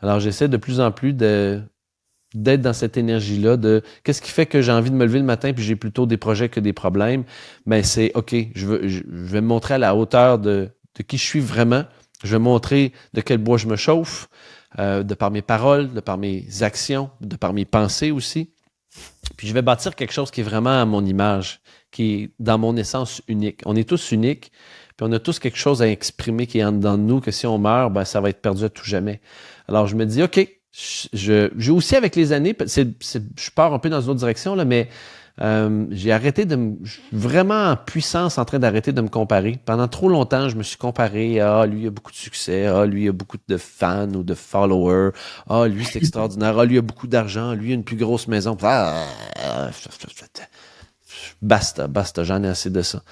Alors j'essaie de plus en plus d'être dans cette énergie-là, de qu'est-ce qui fait que j'ai envie de me lever le matin puis j'ai plutôt des projets que des problèmes, ben c'est OK, je vais me montrer à la hauteur de qui je suis vraiment, je vais montrer de quel bois je me chauffe, de par mes paroles, de par mes actions, de par mes pensées aussi. Puis je vais bâtir quelque chose qui est vraiment à mon image, qui est dans mon essence unique. On est tous uniques, puis on a tous quelque chose à exprimer qui est en dedans de nous, que si on meurt, ben ça va être perdu à tout jamais. Alors je me dis, OK, j'ai aussi avec les années, je pars un peu dans une autre direction, là, mais j'ai arrêté je suis vraiment en puissance en train d'arrêter de me comparer. Pendant trop longtemps, je me suis comparé à lui, il a beaucoup de succès, lui, il a beaucoup de fans ou de followers, lui, c'est extraordinaire, lui, il a beaucoup d'argent, lui, il a une plus grosse maison. Basta, j'en ai assez de ça.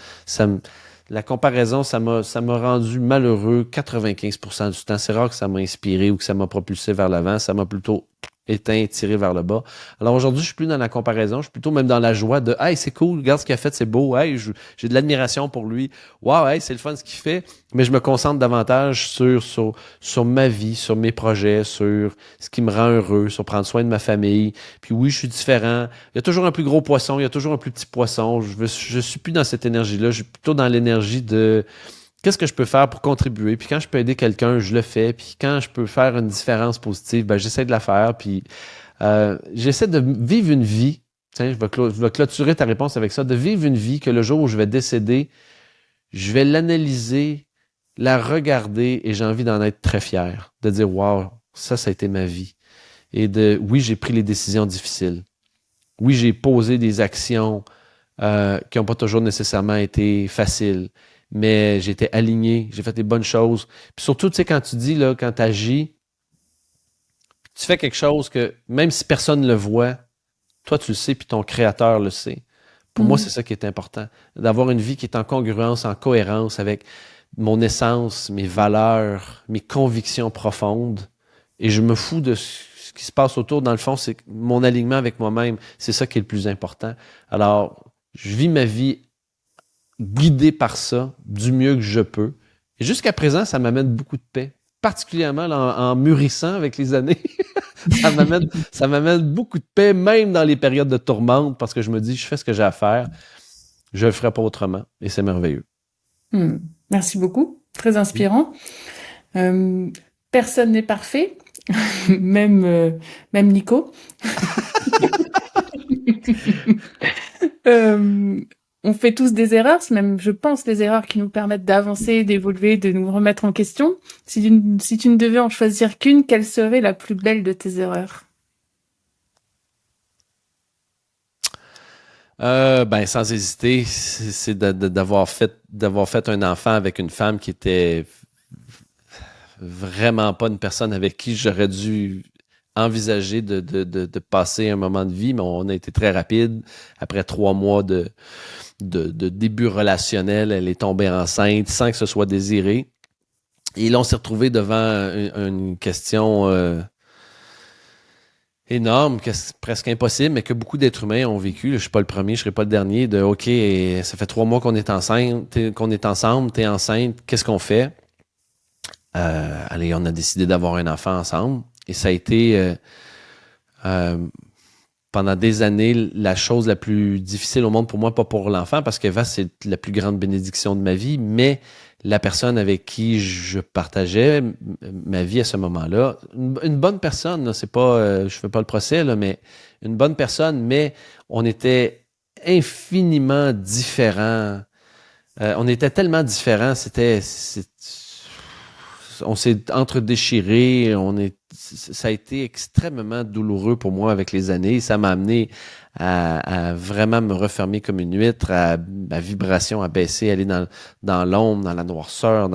La comparaison, ça m'a rendu malheureux 95% du temps. C'est rare que ça m'a inspiré ou que ça m'a propulsé vers l'avant. Ça m'a plutôt éteint, tiré vers le bas. Alors aujourd'hui, je suis plus dans la comparaison. Je suis plutôt même dans la joie de « Hey, c'est cool, regarde ce qu'il a fait, c'est beau. Hey, j'ai de l'admiration pour lui. Wow, hey, c'est le fun ce qu'il fait. » Mais je me concentre davantage sur ma vie, sur mes projets, sur ce qui me rend heureux, sur prendre soin de ma famille. Puis oui, je suis différent. Il y a toujours un plus gros poisson, il y a toujours un plus petit poisson. Je suis plus dans cette énergie-là. Je suis plutôt dans l'énergie de qu'est-ce que je peux faire pour contribuer. Puis quand je peux aider quelqu'un, je le fais. Puis quand je peux faire une différence positive, ben j'essaie de la faire. Puis j'essaie de vivre une vie. Tiens, je vais clôturer ta réponse avec ça. De vivre une vie que le jour où je vais décéder, je vais l'analyser, la regarder et j'ai envie d'en être très fier. De dire, wow, ça a été ma vie. Et oui, j'ai pris les décisions difficiles. Oui, j'ai posé des actions qui n'ont pas toujours nécessairement été faciles. Mais j'étais aligné, j'ai fait des bonnes choses. Puis surtout, tu sais, quand tu dis, là, quand tu agis, tu fais quelque chose que, même si personne ne le voit, toi, tu le sais, puis ton créateur le sait. Pour moi, c'est ça qui est important. D'avoir une vie qui est en congruence, en cohérence avec mon essence, mes valeurs, mes convictions profondes. Et je me fous de ce qui se passe autour. Dans le fond, c'est mon alignement avec moi-même. C'est ça qui est le plus important. Alors, je vis ma vie guidé par ça du mieux que je peux. Et jusqu'à présent, ça m'amène beaucoup de paix, particulièrement en mûrissant avec les années. Ça m'amène beaucoup de paix, même dans les périodes de tourmente, parce que je me dis, je fais ce que j'ai à faire, je le ferai pas autrement, et c'est merveilleux. Merci beaucoup, très inspirant. Personne n'est parfait, même Nico. On fait tous des erreurs, c'est même, je pense, des erreurs qui nous permettent d'avancer, d'évoluer, de nous remettre en question. Si tu ne devais en choisir qu'une, quelle serait la plus belle de tes erreurs? Sans hésiter, c'est d'avoir fait un enfant avec une femme qui était vraiment pas une personne avec qui j'aurais dû envisager de passer un moment de vie, mais on a été très rapide. Après 3 mois de début relationnel, elle est tombée enceinte sans que ce soit désiré. Et là, on s'est retrouvé devant une question énorme, presque impossible, mais que beaucoup d'êtres humains ont vécu. Je ne suis pas le premier, je ne serai pas le dernier. De OK, ça fait 3 mois qu'on est ensemble, t'es enceinte, qu'est-ce qu'on fait? Allez, on a décidé d'avoir un enfant ensemble. Et ça a été pendant des années la chose la plus difficile au monde pour moi, pas pour l'enfant, parce qu'Eva, c'est la plus grande bénédiction de ma vie, mais la personne avec qui je partageais ma vie à ce moment-là, une bonne personne, là, c'est pas, je fais pas le procès, là, mais une bonne personne, mais on était infiniment différents. On était tellement différents, on s'est entre-déchirés, ça a été extrêmement douloureux pour moi avec les années. Ça m'a amené à vraiment me refermer comme une huître, à ma vibration à baisser, aller dans l'ombre, dans la noirceur.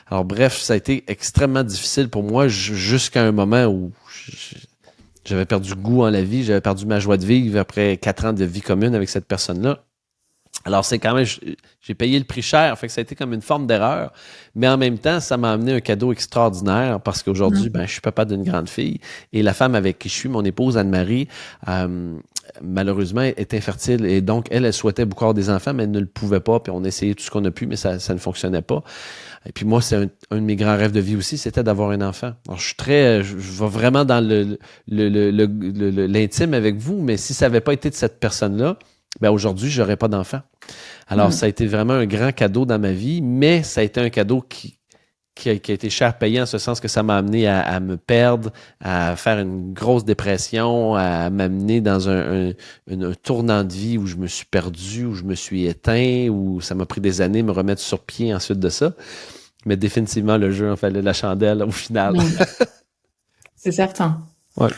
Alors bref, ça a été extrêmement difficile pour moi jusqu'à un moment où j'avais perdu goût en la vie, j'avais perdu ma joie de vivre après 4 ans de vie commune avec cette personne-là. Alors, c'est quand même, j'ai payé le prix cher, fait que ça a été comme une forme d'erreur, mais en même temps, ça m'a amené un cadeau extraordinaire parce qu'aujourd'hui, je suis papa d'une grande fille et la femme avec qui je suis, mon épouse Anne-Marie, malheureusement, est infertile et donc, elle souhaitait beaucoup avoir des enfants, mais elle ne le pouvait pas, puis on essayait tout ce qu'on a pu, mais ça ne fonctionnait pas. Et puis moi, c'est un de mes grands rêves de vie aussi, c'était d'avoir un enfant. Alors, je vais vraiment dans l'intime avec vous, mais si ça n'avait pas été de cette personne-là, aujourd'hui, j'aurais pas d'enfant. Alors, ça a été vraiment un grand cadeau dans ma vie, mais ça a été un cadeau qui a été cher payé en ce sens que ça m'a amené à me perdre, à faire une grosse dépression, à m'amener dans un tournant de vie où je me suis perdu, où je me suis éteint, où ça m'a pris des années de me remettre sur pied ensuite de ça. Mais définitivement, le jeu en fallait la chandelle au final. C'est certain. Ouais.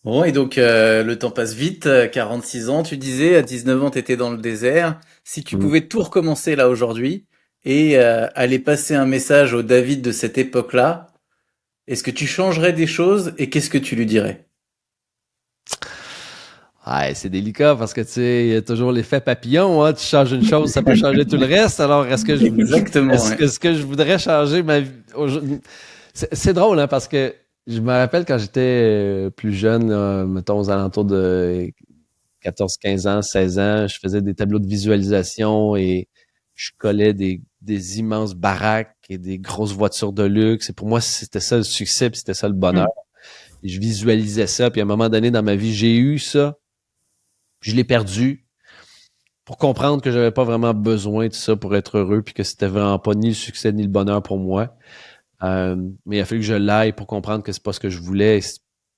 Bon, et donc le temps passe vite, 46 ans, tu disais, à 19 ans, tu étais dans le désert. Si tu pouvais tout recommencer là aujourd'hui et aller passer un message au David de cette époque-là, est-ce que tu changerais des choses et qu'est-ce que tu lui dirais? Ouais, c'est délicat parce que tu sais, il y a toujours l'effet papillon, hein. Tu changes une chose, ça peut changer tout le reste. Alors, Exactement, est-ce que je voudrais changer ma vie? C'est drôle, hein, parce que je me rappelle quand j'étais plus jeune, là, mettons aux alentours de 14, 15 ans, 16 ans, je faisais des tableaux de visualisation et je collais des immenses baraques et des grosses voitures de luxe. Et pour moi, c'était ça le succès, puis c'était ça le bonheur. Et je visualisais ça, puis à un moment donné dans ma vie, j'ai eu ça. Je l'ai perdu pour comprendre que j'avais pas vraiment besoin de ça pour être heureux, puis que c'était vraiment pas ni le succès ni le bonheur pour moi. Mais il a fallu que je l'aille pour comprendre que c'est pas ce que je voulais.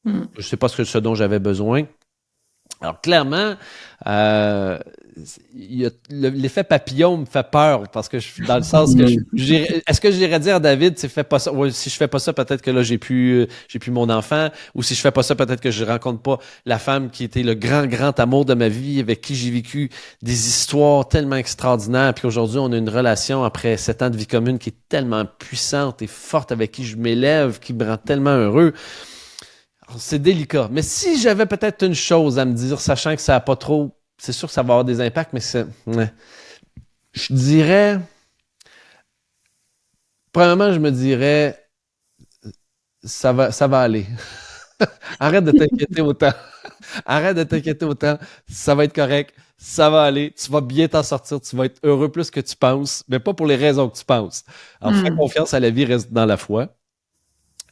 Je sais pas ce dont j'avais besoin. Alors, clairement, l'effet papillon me fait peur parce que dans le sens que est-ce que j'irais dire à David, fais pas ça, si je fais pas ça, peut-être que là, j'ai plus mon enfant, ou si je fais pas ça, peut-être que je rencontre pas la femme qui était le grand amour de ma vie, avec qui j'ai vécu des histoires tellement extraordinaires, puis aujourd'hui, on a une relation après 7 ans de vie commune qui est tellement puissante et forte, avec qui je m'élève, qui me rend tellement heureux. C'est délicat. Mais si j'avais peut-être une chose à me dire, sachant que ça n'a pas trop... C'est sûr que ça va avoir des impacts, mais je dirais... Premièrement, je me dirais, ça va aller. Arrête de t'inquiéter autant. Arrête de t'inquiéter autant. Ça va être correct. Ça va aller. Tu vas bien t'en sortir. Tu vas être heureux plus que tu penses, mais pas pour les raisons que tu penses. Alors, fais confiance à la vie, reste dans la foi.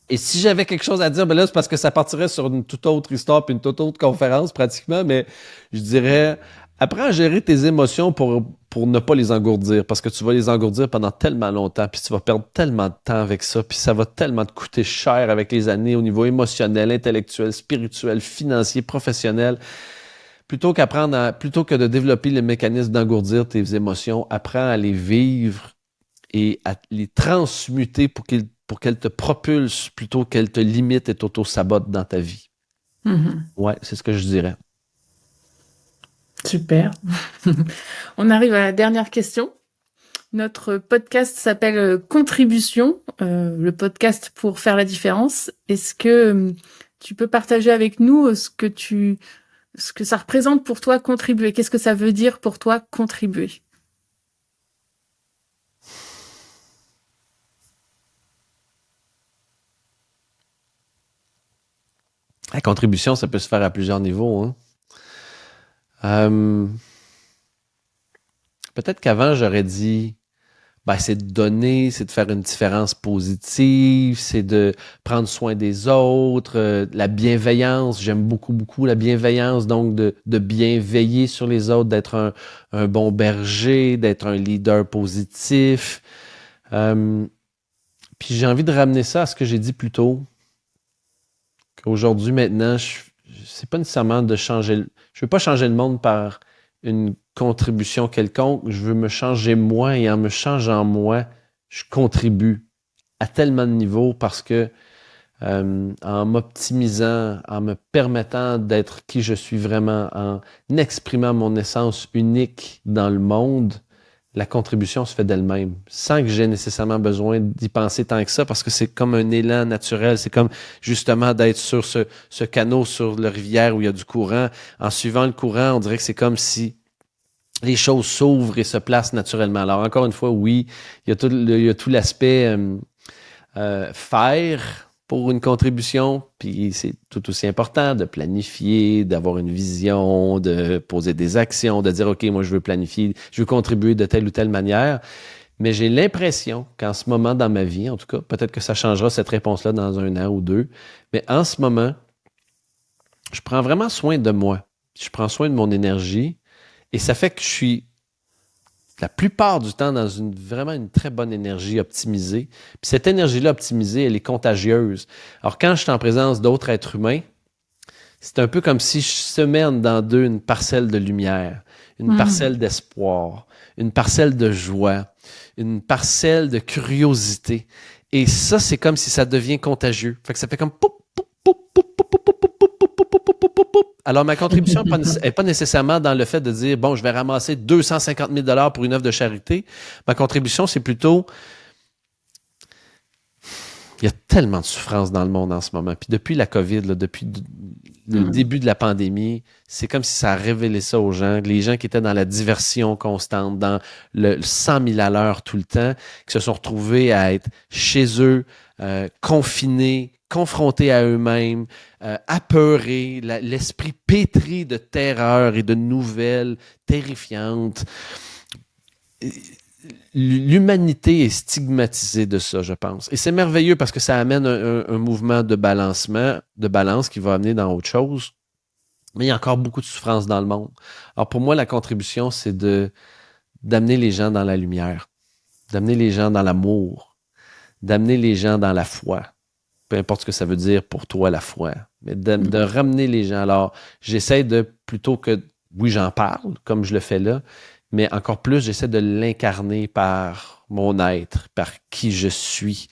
Et si j'avais quelque chose à dire, ben là, c'est parce que ça partirait sur une toute autre histoire puis une toute autre conférence, pratiquement, mais je dirais, apprends à gérer tes émotions pour ne pas les engourdir, parce que tu vas les engourdir pendant tellement longtemps, puis tu vas perdre tellement de temps avec ça, puis ça va tellement te coûter cher avec les années au niveau émotionnel, intellectuel, spirituel, financier, professionnel. Plutôt que de développer le mécanisme d'engourdir tes émotions, apprends à les vivre et à les transmuter pour qu'elles te propulsent plutôt qu'elles te limitent et t'auto-sabotent dans ta vie. Ouais, c'est ce que je dirais. Super. On arrive à la dernière question. Notre podcast s'appelle Contribution, le podcast pour faire la différence. Est-ce que tu peux partager avec nous ce que ça représente pour toi contribuer? Qu'est-ce que ça veut dire pour toi contribuer? La contribution, ça peut se faire à plusieurs niveaux, hein. Peut-être qu'avant, j'aurais dit, ben, c'est de donner, c'est de faire une différence positive, c'est de prendre soin des autres, la bienveillance. J'aime beaucoup, beaucoup la bienveillance, donc de bien veiller sur les autres, d'être un bon berger, d'être un leader positif. Puis j'ai envie de ramener ça à ce que j'ai dit plus tôt. Qu'aujourd'hui, maintenant, c'est pas nécessairement de changer. Je veux pas changer le monde par une contribution quelconque. Je veux me changer moi et en me changeant moi, je contribue à tellement de niveaux parce que en m'optimisant, en me permettant d'être qui je suis vraiment, en exprimant mon essence unique dans le monde, la contribution se fait d'elle-même, sans que j'ai nécessairement besoin d'y penser tant que ça, parce que c'est comme un élan naturel, c'est comme justement d'être sur ce canot sur la rivière où il y a du courant. En suivant le courant, on dirait que c'est comme si les choses s'ouvrent et se placent naturellement. Alors encore une fois, oui, il y a tout l'aspect faire pour une contribution, puis c'est tout aussi important de planifier, d'avoir une vision, de poser des actions, de dire, OK, moi, je veux planifier, je veux contribuer de telle ou telle manière. Mais j'ai l'impression qu'en ce moment dans ma vie, en tout cas, peut-être que ça changera cette réponse-là dans 1 an ou 2, mais en ce moment, je prends vraiment soin de moi. Je prends soin de mon énergie et ça fait que je suis la plupart du temps dans vraiment une très bonne énergie optimisée. Puis cette énergie-là optimisée, elle est contagieuse. Alors quand je suis en présence d'autres êtres humains, c'est un peu comme si je semais dans d'eux une parcelle de lumière, une parcelle d'espoir, une parcelle de joie, une parcelle de curiosité. Et ça, c'est comme si ça devient contagieux. Fait que ça fait comme poup, poup, poup, poup, poup, poup, poup, poup, poup, poup, poup, poup, poup, poup. Alors, ma contribution n'est pas nécessairement dans le fait de dire, bon, je vais ramasser 250 000 $ pour une œuvre de charité. Ma contribution, c'est plutôt... Il y a tellement de souffrance dans le monde en ce moment. Puis depuis la COVID, là, depuis le début de la pandémie, c'est comme si ça a révélé ça aux gens. Les gens qui étaient dans la diversion constante, dans le 100 000 à l'heure tout le temps, qui se sont retrouvés à être chez eux, confinés, confrontés à eux-mêmes, apeurés, l'esprit pétri de terreur et de nouvelles terrifiantes. L'humanité est stigmatisée de ça, je pense. Et c'est merveilleux parce que ça amène un mouvement de balance qui va amener dans autre chose. Mais il y a encore beaucoup de souffrance dans le monde. Alors pour moi, la contribution, c'est d'amener les gens dans la lumière, d'amener les gens dans l'amour, d'amener les gens dans la foi. Peu importe ce que ça veut dire pour toi, la foi. Mais de ramener les gens. Alors, j'essaie plutôt que, oui, j'en parle, comme je le fais là, mais encore plus, j'essaie de l'incarner par mon être, par qui je suis,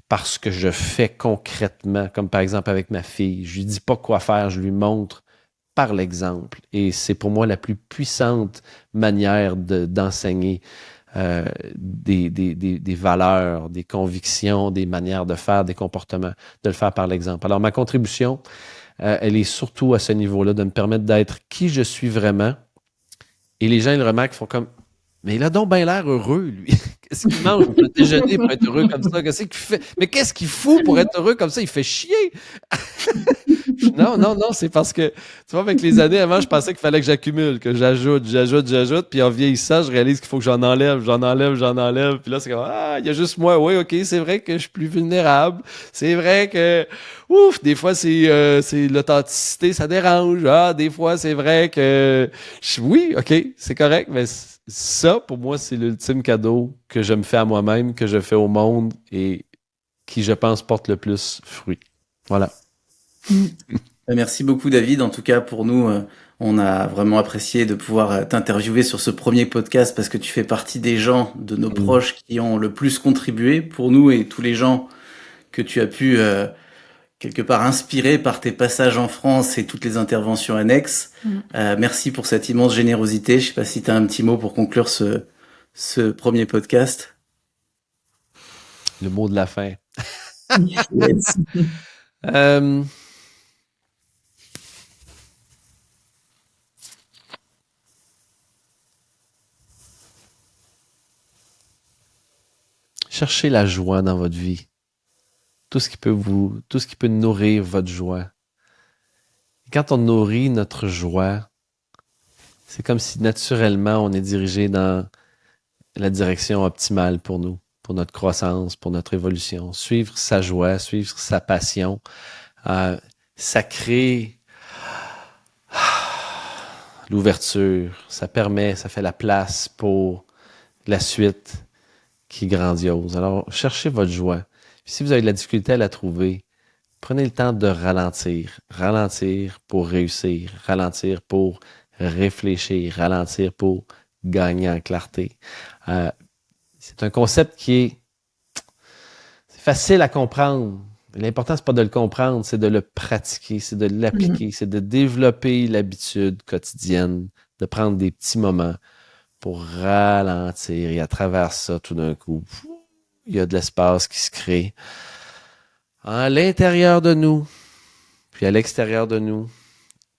par ce que je fais concrètement, comme par exemple avec ma fille. Je lui dis pas quoi faire, je lui montre par l'exemple. Et c'est pour moi la plus puissante manière d'enseigner des valeurs, des convictions, des manières de faire, des comportements, de le faire par l'exemple. Alors, ma contribution, elle est surtout à ce niveau-là, de me permettre d'être qui je suis vraiment. Et les gens, ils remarquent, ils font comme, mais il a donc bien l'air heureux, lui. Qu'est-ce qu'il mange pour le déjeuner pour être heureux comme ça? Qu'est-ce qu'il fait? Mais qu'est-ce qu'il fout pour être heureux comme ça? Il fait chier! Non, c'est parce que, tu vois, avec les années, avant, je pensais qu'il fallait que j'accumule, que j'ajoute, puis en vieillissant, je réalise qu'il faut que j'en enlève, puis là, c'est comme, il y a juste moi, oui, ok, c'est vrai que je suis plus vulnérable, c'est vrai que, des fois, c'est l'authenticité, ça dérange, des fois, c'est vrai que, oui, ok, c'est correct, mais ça, pour moi, c'est l'ultime cadeau que je me fais à moi-même, que je fais au monde, et qui, je pense, porte le plus fruit. Voilà. Merci beaucoup, David. En tout cas, pour nous, on a vraiment apprécié de pouvoir t'interviewer sur ce premier podcast parce que tu fais partie des gens de nos proches qui ont le plus contribué pour nous et tous les gens que tu as pu quelque part inspirer par tes passages en France et toutes les interventions annexes. Merci pour cette immense générosité. Je sais pas si tu as un petit mot pour conclure ce premier podcast. Le mot de la fin. Yes. Cherchez la joie dans votre vie. Tout ce qui peut nourrir votre joie. Et quand on nourrit notre joie, c'est comme si naturellement on est dirigé dans la direction optimale pour nous, pour notre croissance, pour notre évolution. Suivre sa joie, suivre sa passion, ça crée l'ouverture, ça fait la place pour la suite qui est grandiose. Alors, cherchez votre joie. Puis si vous avez de la difficulté à la trouver, prenez le temps de ralentir. Ralentir pour réussir. Ralentir pour réfléchir. Ralentir pour gagner en clarté. C'est un concept c'est facile à comprendre. L'important, c'est pas de le comprendre, c'est de le pratiquer, c'est de l'appliquer, c'est de développer l'habitude quotidienne, de prendre des petits moments pour ralentir. Et à travers ça, tout d'un coup, il y a de l'espace qui se crée à l'intérieur de nous, puis à l'extérieur de nous.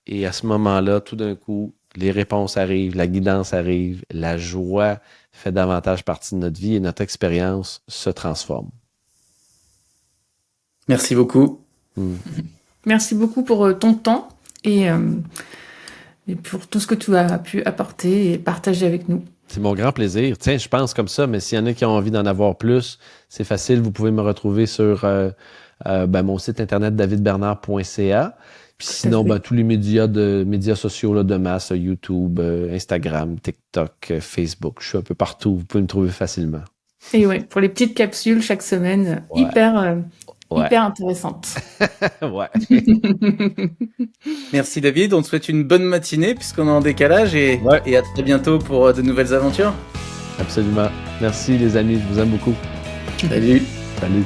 Et à ce moment-là, tout d'un coup, les réponses arrivent, la guidance arrive, la joie fait davantage partie de notre vie et notre expérience se transforme. Merci beaucoup. Merci beaucoup pour ton temps et pour tout ce que tu as pu apporter et partager avec nous. C'est mon grand plaisir. Tiens, je pense comme ça, mais s'il y en a qui ont envie d'en avoir plus, c'est facile. Vous pouvez me retrouver sur mon site internet davidbernard.ca. Puis sinon, tous les médias sociaux là, de masse, YouTube, Instagram, TikTok, Facebook. Je suis un peu partout. Vous pouvez me trouver facilement. Et ouais, pour les petites capsules chaque semaine, hyper intéressante. Ouais. Merci David, on te souhaite une bonne matinée puisqu'on est en décalage et à très bientôt pour de nouvelles aventures. Absolument. Merci les amis, je vous aime beaucoup. Salut. Salut.